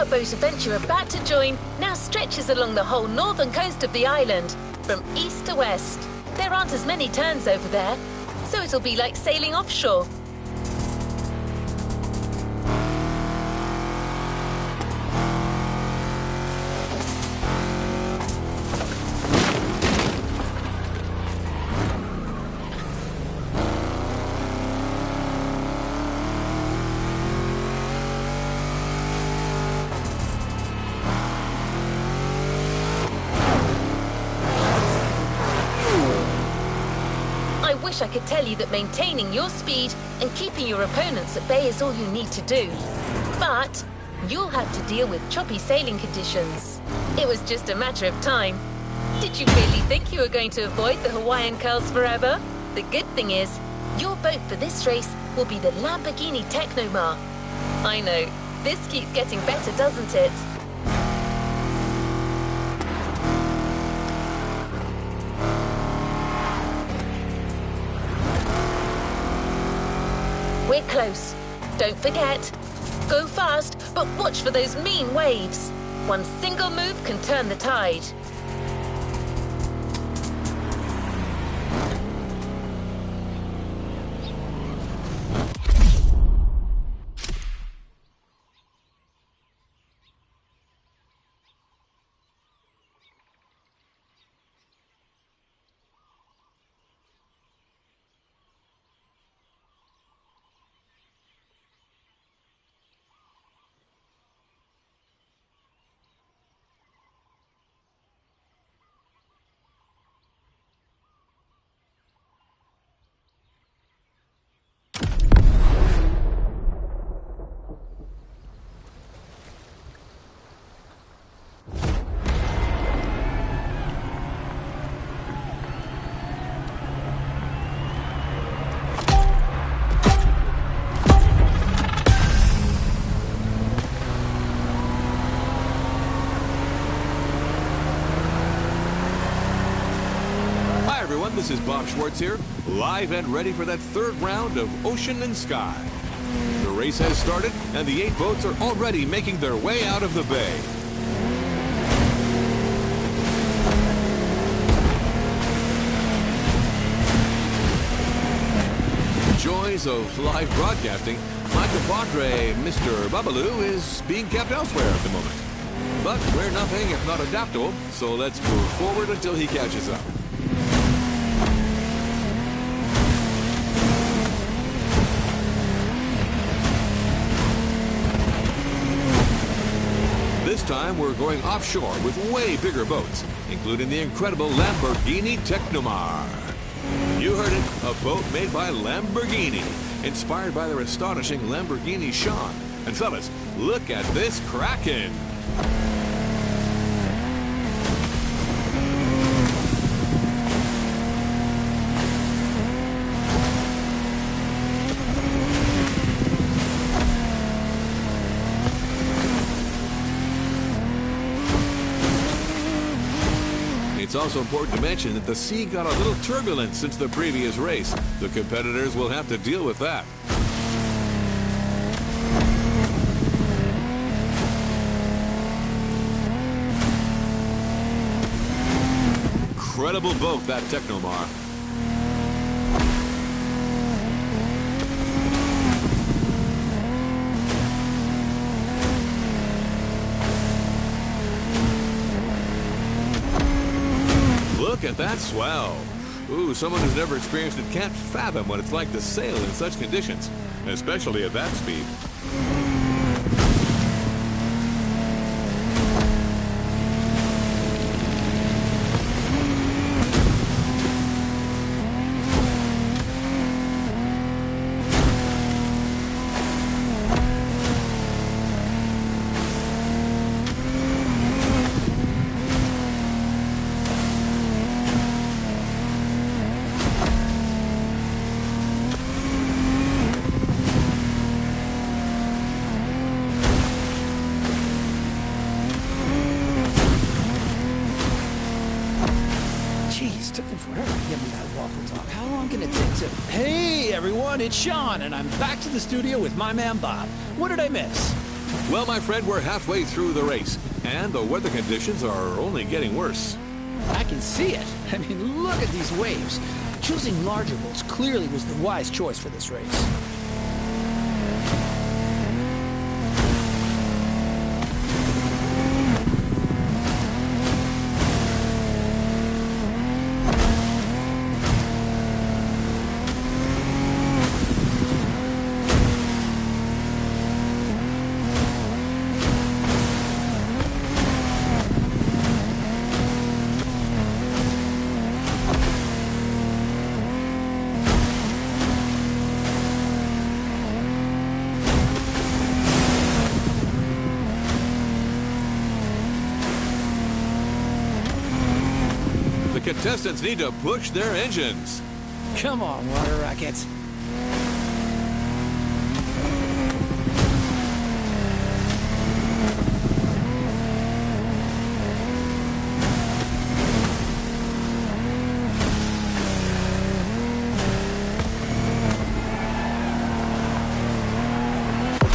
powerboat event you're about to join now stretches along the whole northern coast of the island, from east to west. There aren't as many turns over there, so it'll be like sailing offshore. I could tell you that maintaining your speed and keeping your opponents at bay is all you need to do. But you'll have to deal with choppy sailing conditions. It was just a matter of time. Did you really think you were going to avoid the Hawaiian curls forever? The good thing is, your boat for this race will be the Lamborghini Technomar. I know, this keeps getting better, doesn't it? We're close. Don't forget. Go fast, but watch for those mean waves. One single move can turn the tide. This is Bob Schwartz here, live and ready for that third round of Ocean and Sky. The race has started, and the 8 boats are already making their way out of the bay. Joys of live broadcasting, my compadre, Mr. Babalu, is being kept elsewhere at the moment. But we're nothing if not adaptable, so let's move forward until he catches up. This time we're going offshore with way bigger boats, including the incredible Lamborghini Technomar. You heard it, a boat made by Lamborghini, inspired by their astonishing Lamborghini Sean. And fellas, look at this Kraken! It's also important to mention that the sea got a little turbulent since the previous race. The competitors will have to deal with that. Incredible boat, that Technomar. Look at that swell. Ooh, someone who's never experienced it can't fathom what it's like to sail in such conditions, especially at that speed. Took them forever to get me that waffle top. How long can it take to... Hey, everyone, it's Sean, and I'm back to the studio with my man, Bob. What did I miss? Well, my friend, we're halfway through the race, and the weather conditions are only getting worse. I can see it. I mean, look at these waves. Choosing larger boats clearly was the wise choice for this race. Contestants need to push their engines. Come on, water rockets.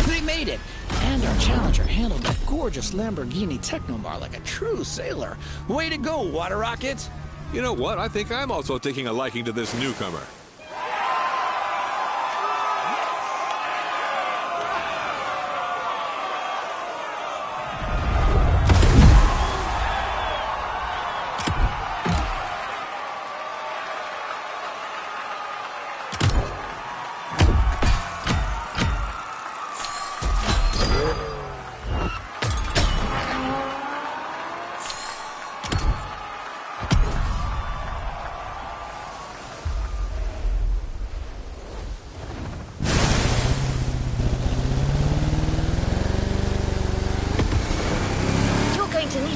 They made it! And our challenger handled that gorgeous Lamborghini Technomar like a true sailor. Way to go, water rockets! You know what? I think I'm also taking a liking to this newcomer.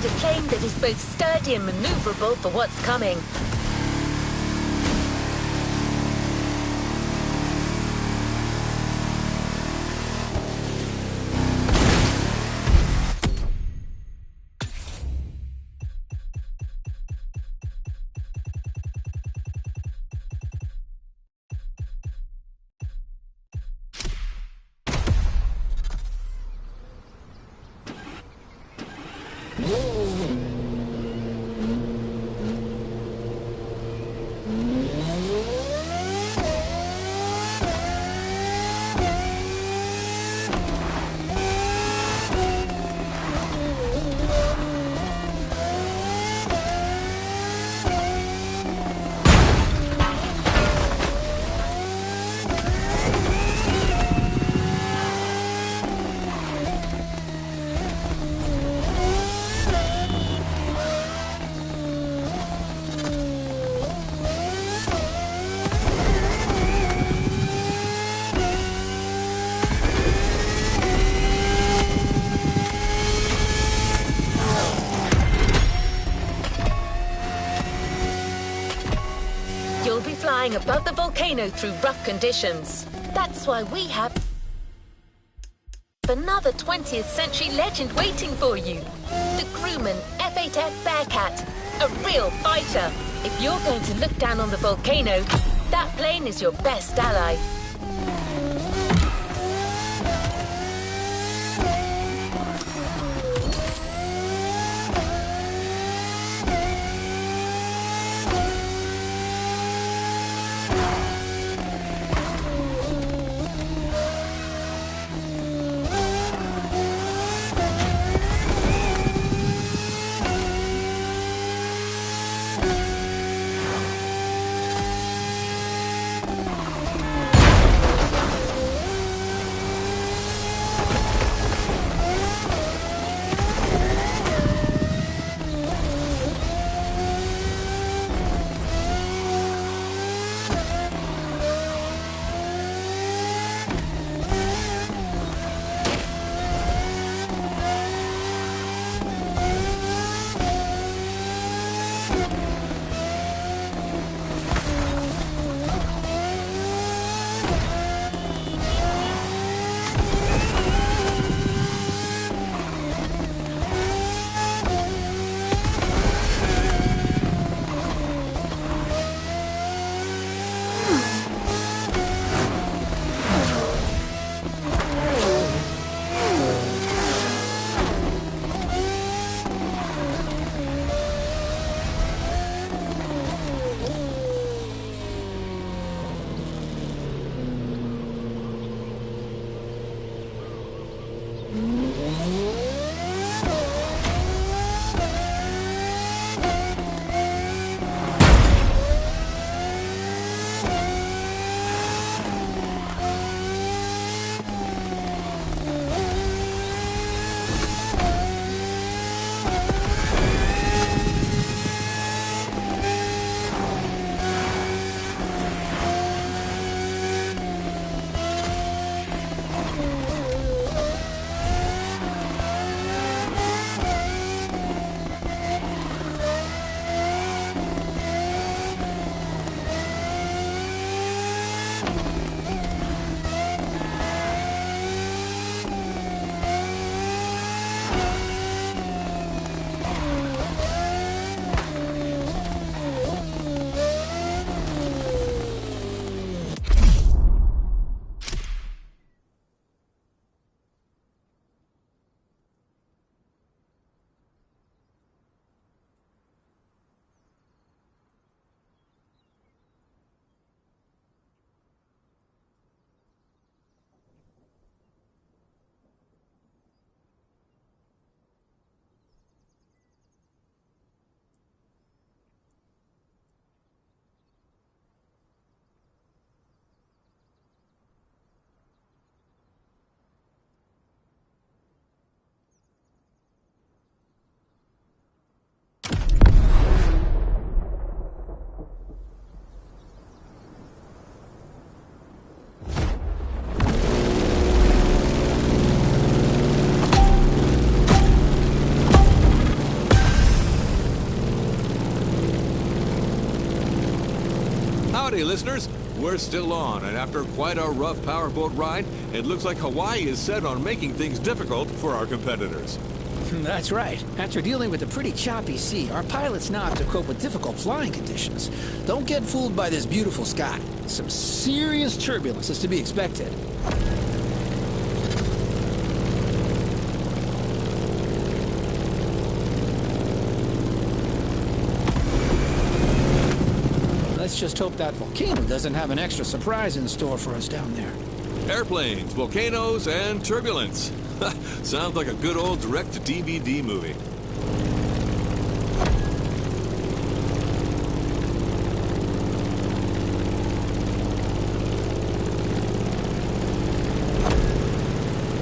A plane that is both sturdy and maneuverable for what's coming. You'll be flying above the volcano through rough conditions. That's why we have another 20th century legend waiting for you. The crewman F-8F Bearcat, a real fighter. If you're going to look down on the volcano, that plane is your best ally. Okay, listeners, we're still on, and after quite a rough powerboat ride, it looks like Hawaii is set on making things difficult for our competitors. That's right. After dealing with a pretty choppy sea, our pilots now have to cope with difficult flying conditions. Don't get fooled by this beautiful sky. Some serious turbulence is to be expected. Let's just hope that volcano doesn't have an extra surprise in store for us down there. Airplanes, volcanoes, and turbulence. Sounds like a good old direct-to-DVD movie.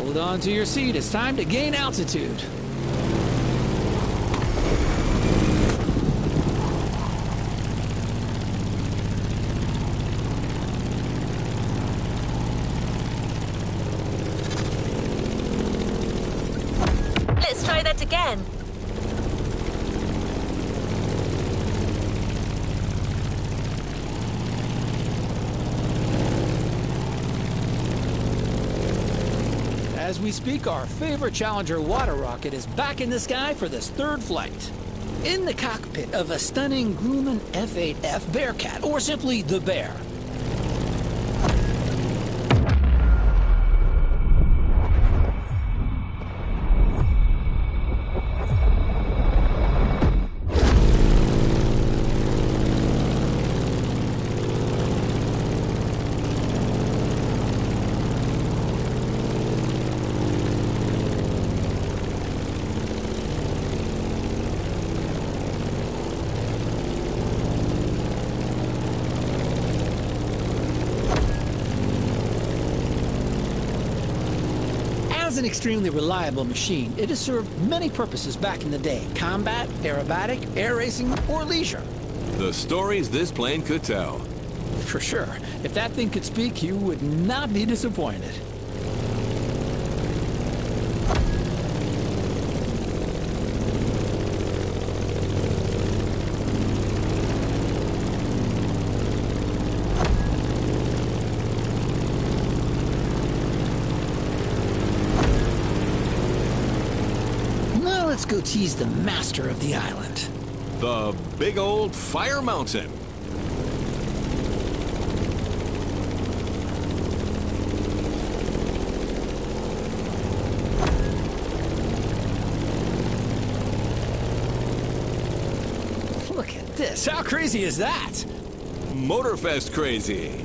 Hold on to your seat. It's time to gain altitude. Let's try that again. As we speak, our favorite Challenger water rocket is back in the sky for this third flight. In the cockpit of a stunning Grumman F-8F Bearcat, or simply the Bear. As an extremely reliable machine, it has served many purposes back in the day. Combat, aerobatic, air racing, or leisure. The stories this plane could tell. For sure. If that thing could speak, you would not be disappointed. Let's go tease the master of the island. The big old Fire Mountain. Look at this. How crazy is that? MOTORFEST crazy.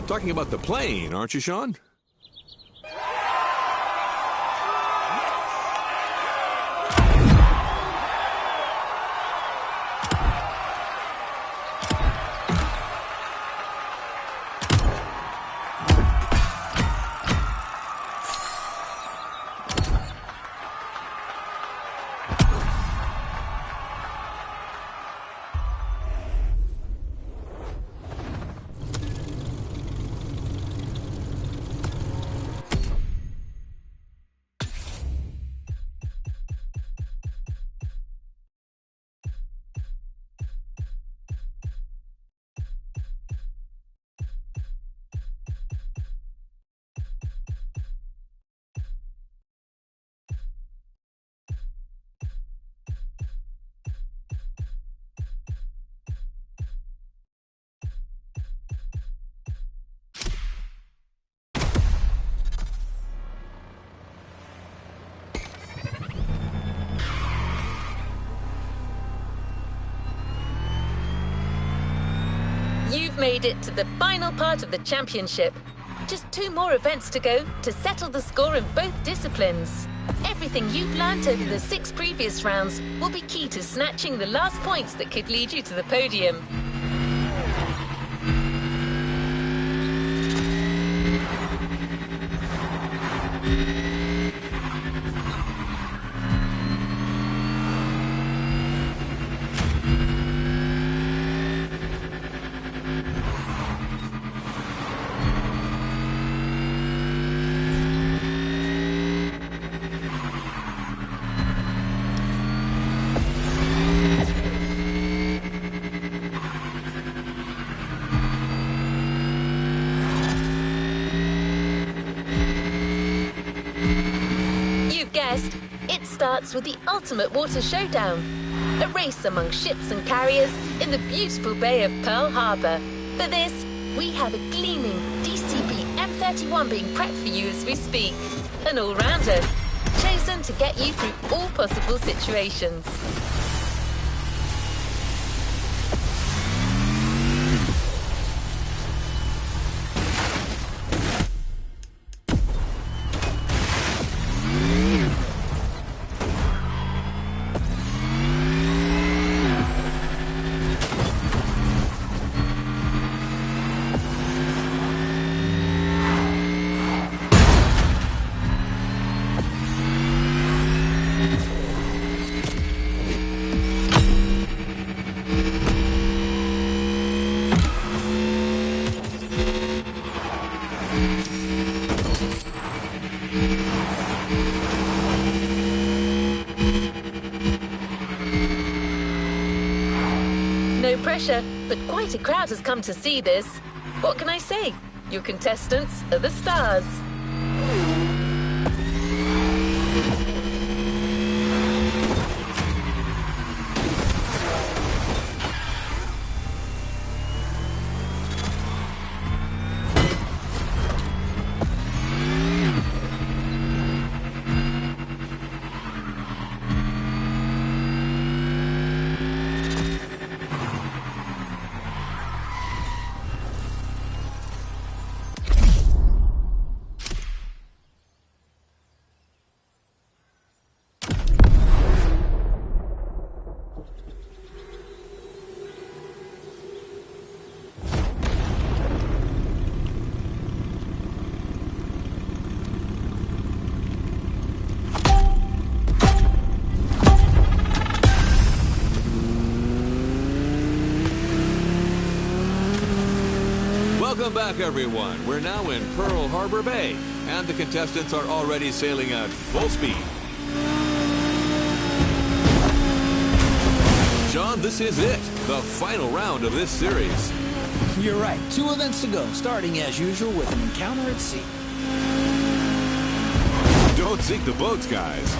Talking about the plane, aren't you, Sean? made it to the final part of the championship. Just 2 more events to go to settle the score in both disciplines. Everything you've learnt over the 6 previous rounds will be key to snatching the last points that could lead you to the podium. It starts with the ultimate water showdown, a race among ships and carriers in the beautiful Bay of Pearl Harbor. For this, we have a gleaming DCP M31 being prepped for you as we speak, an all-rounder, chosen to get you through all possible situations. No pressure, but quite a crowd has come to see this. What can I say? Your contestants are the stars. Welcome back, everyone. We're now in Pearl Harbor Bay, and the contestants are already sailing at full speed. John, this is it, the final round of this series. You're right. 2 events to go, starting as usual with an encounter at sea. Don't sink the boats, guys.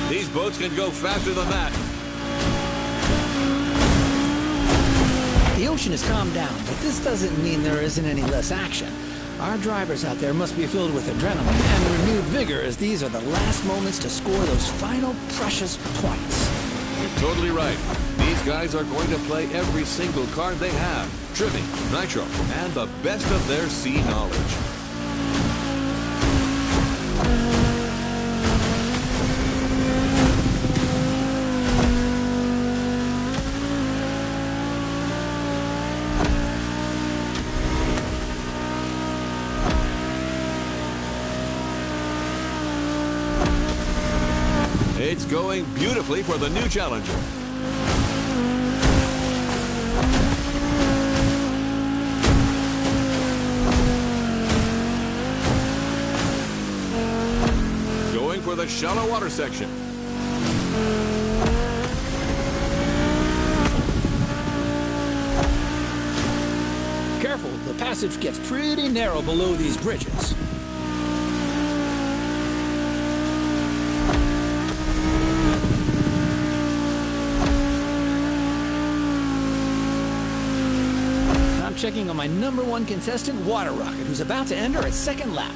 These boats can go faster than that. The ocean has calmed down, but this doesn't mean there isn't any less action. Our drivers out there must be filled with adrenaline and renewed vigor, as these are the last moments to score those final precious points. You're totally right. These guys are going to play every single card they have, trimming, nitro, and the best of their sea knowledge. It's going beautifully for the new challenger. Going for the shallow water section. Careful, the passage gets pretty narrow below these bridges. Checking on my #1 contestant, Water Rocket, who's about to enter its second lap.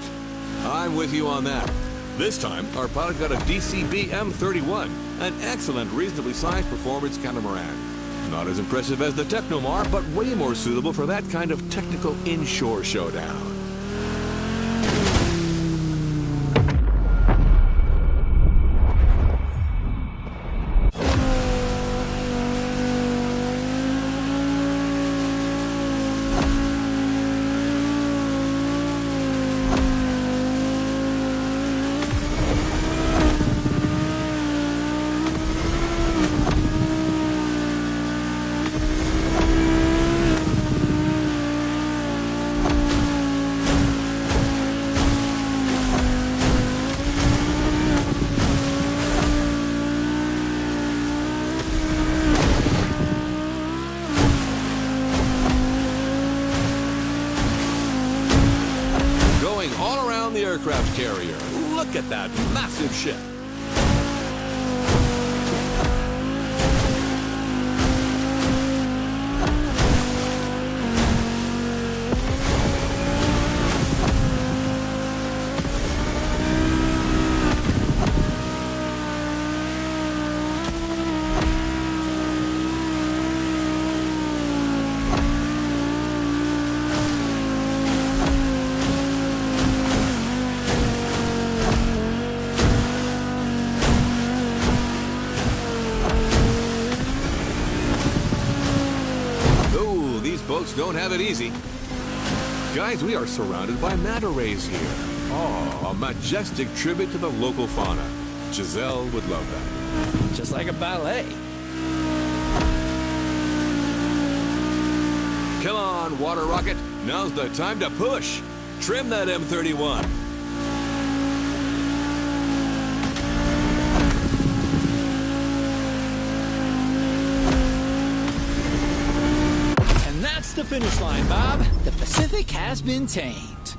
I'm with you on that. This time, our pilot got a DCB M31, an excellent, reasonably sized performance catamaran. Not as impressive as the Technomar, but way more suitable for that kind of technical inshore showdown. All around the aircraft carrier. Look at that massive ship. Boats don't have it easy. Guys, we are surrounded by manta rays here. Oh, a majestic tribute to the local fauna. Giselle would love that. Just like a ballet. Come on, water rocket. Now's the time to push. Trim that M31. That's the finish line, Bob. The Pacific has been tamed.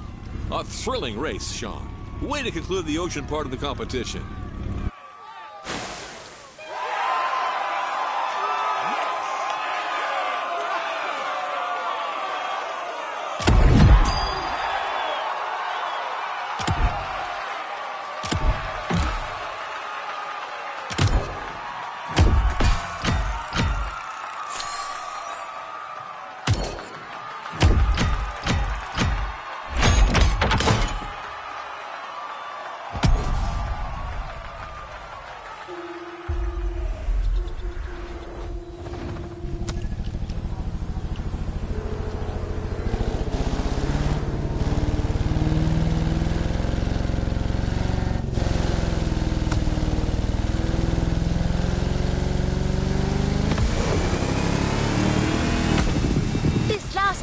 A thrilling race, Sean. Way to conclude the ocean part of the competition.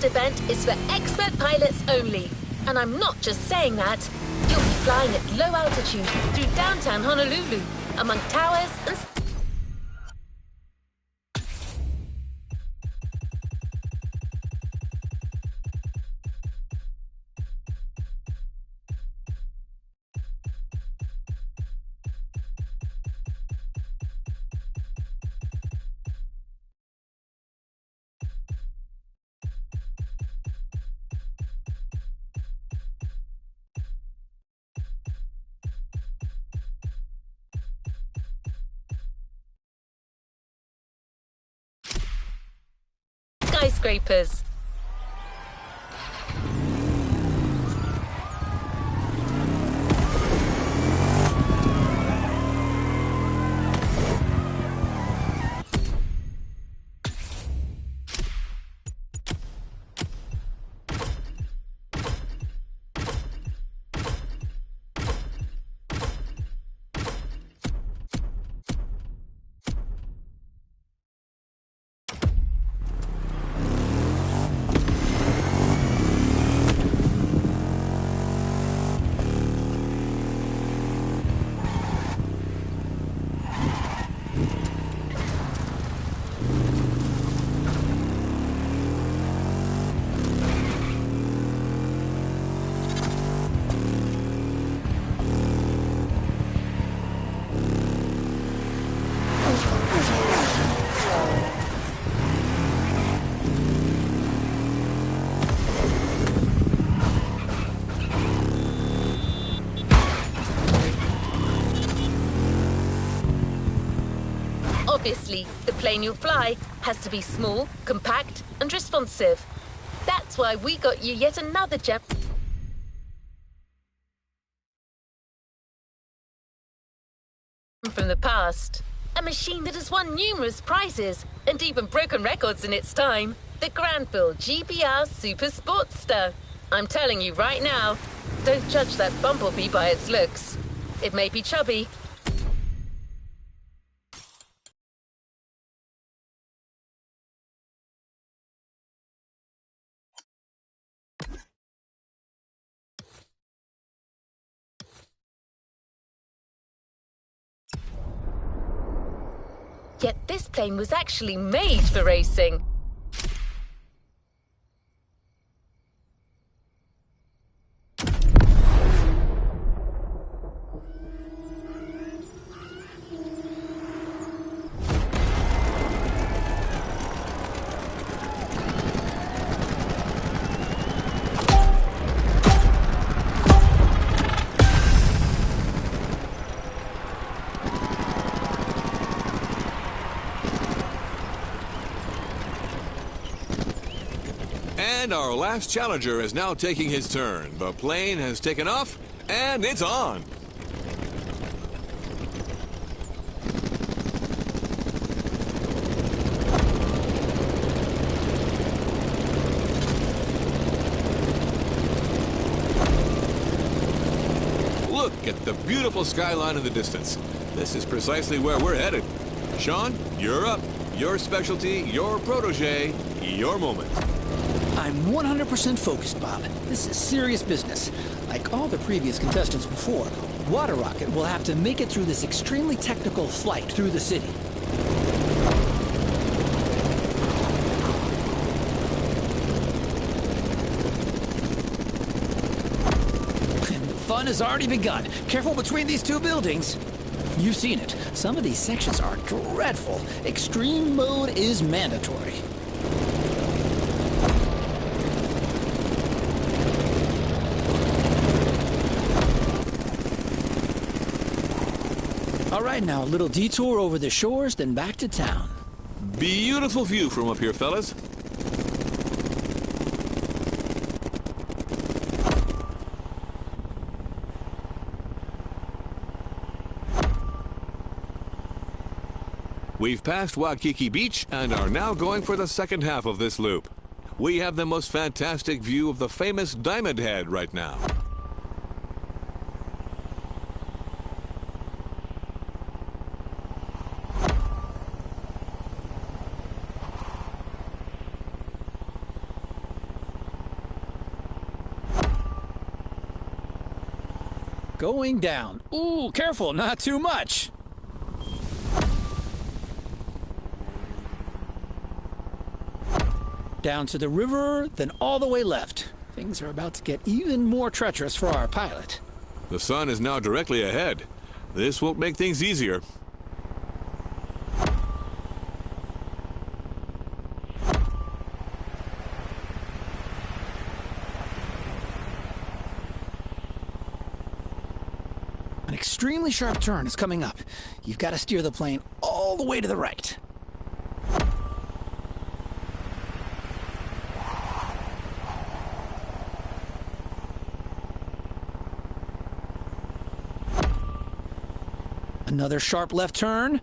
Event is for expert pilots only. And I'm not just saying that. You'll be flying at low altitude through downtown Honolulu, among towers and... skyscrapers. Obviously, the plane you'll fly has to be small, compact, and responsive. That's why we got you yet another gem from the past. A machine that has won numerous prizes and even broken records in its time. The Granville GBR Super Sportster. I'm telling you right now, don't judge that bumblebee by its looks. It may be chubby. Yet this plane was actually made for racing. And our last challenger is now taking his turn. The plane has taken off, and it's on. Look at the beautiful skyline in the distance. This is precisely where we're headed. Sean, you're up. Your specialty, your protege, your moment. I'm 100% focused, Bob. This is serious business. Like all the previous contestants before, Water Rocket will have to make it through this extremely technical flight through the city. And the fun has already begun. Careful between these two buildings. You've seen it. Some of these sections are dreadful. Extreme mode is mandatory. All right, now a little detour over the shores, then back to town. Beautiful view from up here, fellas. We've passed Waikiki Beach and are now going for the second half of this loop. We have the most fantastic view of the famous Diamond Head right now. Going down. Ooh, careful, not too much. Down to the river, then all the way left. Things are about to get even more treacherous for our pilot. The sun is now directly ahead. This won't make things easier. An extremely sharp turn is coming up. You've got to steer the plane all the way to the right. Another sharp left turn.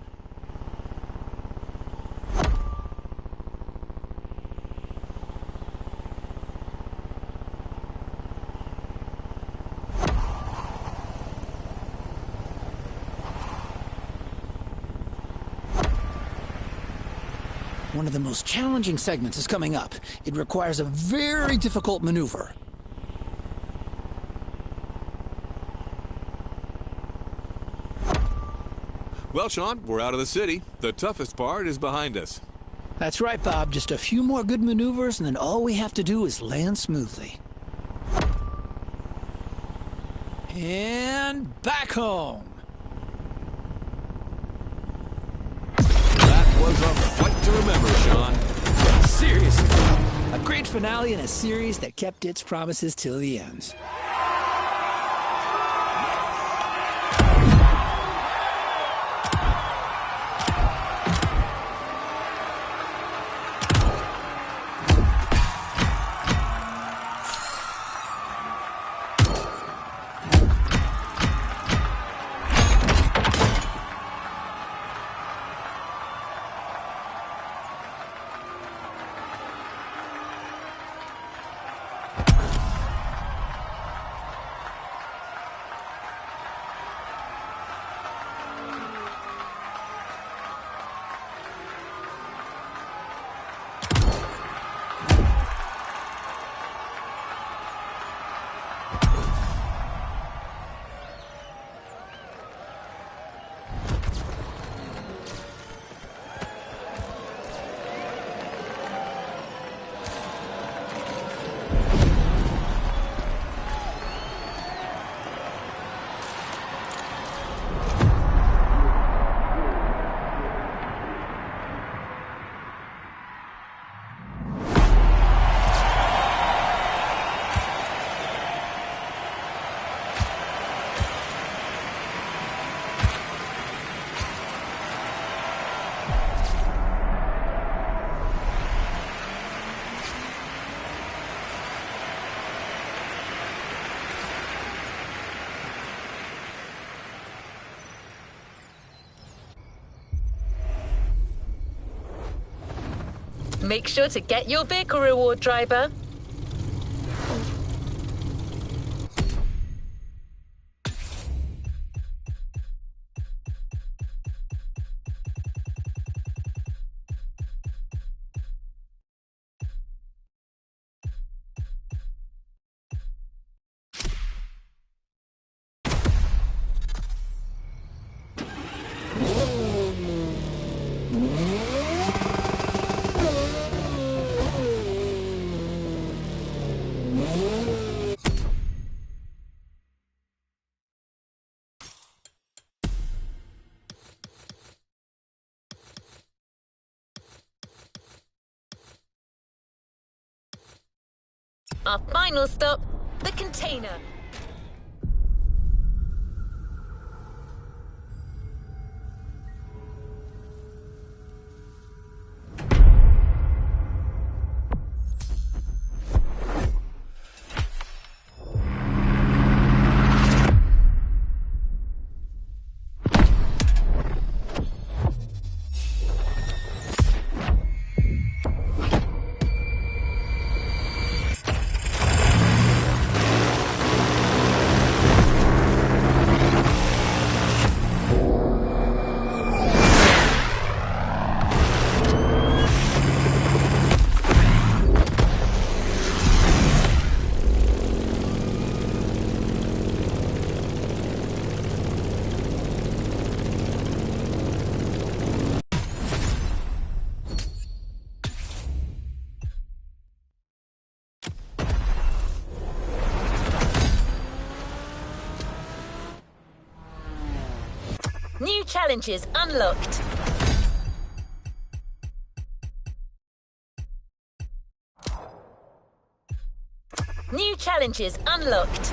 One of the most challenging segments is coming up. It requires a very difficult maneuver. Well, Sean, we're out of the city. The toughest part is behind us. That's right, Bob. Just a few more good maneuvers, and then all we have to do is land smoothly. And back home. That was a fight to remember, Sean. Seriously, a great finale in a series that kept its promises till the end. Make sure to get your vehicle reward, driver. Our final stop, the container. New challenges unlocked. New challenges unlocked.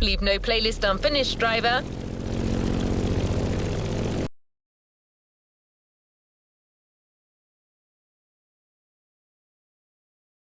Leave no playlist unfinished, driver.